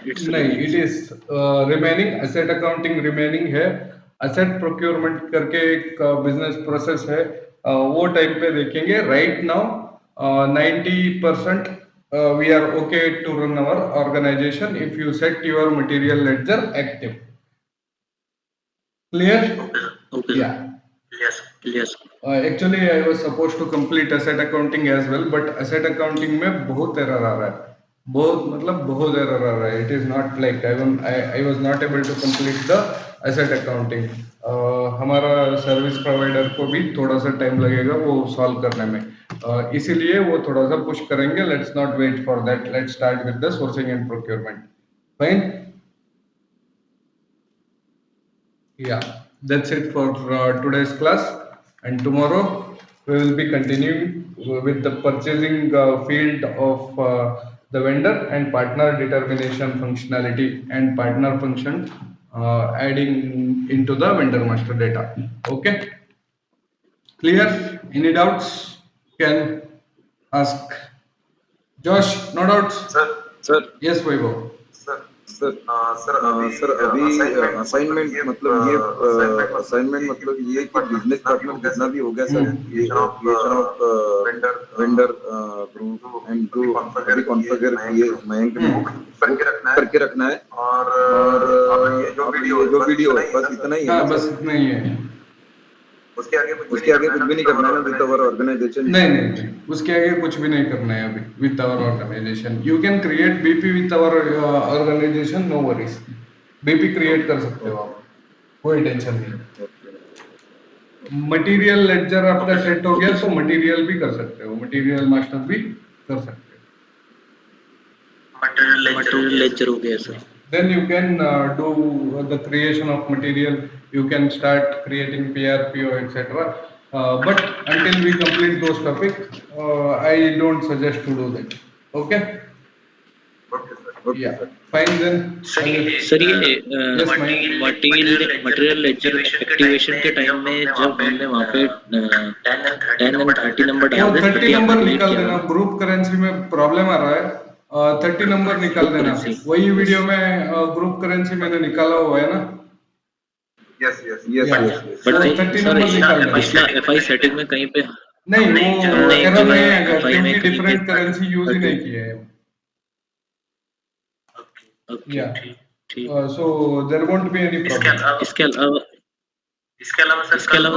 it's नहीं, remaining? it is remaining asset accounting remaining है. asset procurement करके एक business process है, वो time पे देखेंगे. Right now 90% we are okay to run our organization if you set your material ledger active. Clear? Okay. Yeah. Yes. Actually, I was supposed to complete asset accounting as well, but asset accounting में बहुत error आ रहा है. बहुत मतलब बहुत error आ रहा है. It is not like I was not able to complete the asset accounting. हमारा सर्विस प्रोवाइडर को भी थोड़ा सा टाइम लगेगा वो सॉल्व करने में. इसीलिए वो थोड़ा सा पुश करेंगे. Let's not wait for that. Let's start with the sourcing and procurement. Fine? Yeah, that's it for today's class, and tomorrow we will be continuing with the purchasing field of the vendor and partner determination functionality and partner function adding into the vendor master data. Okay, clear? Any doubts? Can ask. Josh, no doubts? Sir Yes, Vaibhav. Sir sir अभी assignment मतलब ये कि business partner जितना भी हो गया sir, ये creation of vendor group and group अभी कॉन्फ़िगर किए मयंक ने, वो करके रखना है. और अब ये जो वीडियो है बस इतना ही है हाँ, ना बस सर? इतना ही है. उसके आगे कुछ भी नहीं करना है ना विद आवर ऑर्गेनाइजेशन? नहीं, उसके आगे कुछ भी नहीं करना है अभी. With our organization you can create BP with our organization, no worries. BP create कर सकते हो आप, कोई टेंशन नहीं. मटेरियल लेडजर आपका सेट हो गया तो मटेरियल भी कर सकते हो, मटेरियल मास्टर भी कर सकते हो. Material ledger हो गया sir. Then you can do the creation of material. You can start creating PRPO, etc. But until we complete those topics, I don't suggest to do that. Okay? Okay Yeah. Sir. Fine then. Sir ये Yes, Mayank. Material ledger activation के time में जब हमने वहाँ पे 10 and 30 number वो डाल 30 दिए, नंबर निकाल देना. ग्रुप करेंसी में प्रॉब्लम आ रहा है. 30 नंबर निकाल देना. वही वीडियो में ग्रुप करेंसी मैंने निकाला हुआ है ना. यस या यस यस बट वो भाई 30 सर नंबर निकाल देना। पिछला FI सेटिंग में कहीं पे नहीं वो हमने एरर जो है नहीं आएगा FI में क्योंकि कहीं पे डिफरेंट करेंसी यूज ही 30 नहीं किए हैं। ओके या ठीक so there won't be any problem. इसके अलावा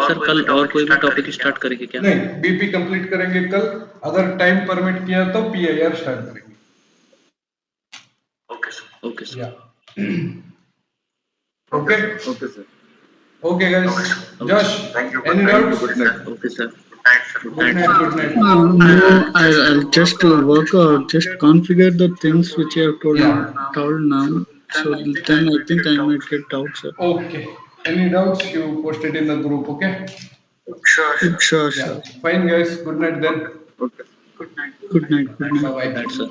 सर कल और कोई भी टॉपिक स्टार्ट करेंगे क्या? नहीं बीपी कंप्लीट करेंगे कल, अगर टाइम परमिट किया तो पीआईआर स्टार्ट करेंगे। ओके सर या okay okay sir okay guys. Okay जोश any thank you doubts? Good night okay sir good good night night sir good night. No, I'll just work out, just configure the things which you have told now. So then I think I might get doubts. Sir. Okay. Any doubts you post it in the group, okay? Sure, Yeah. sure. Fine guys. Good night then. Okay Good night, good night. Bye good bye. Night sir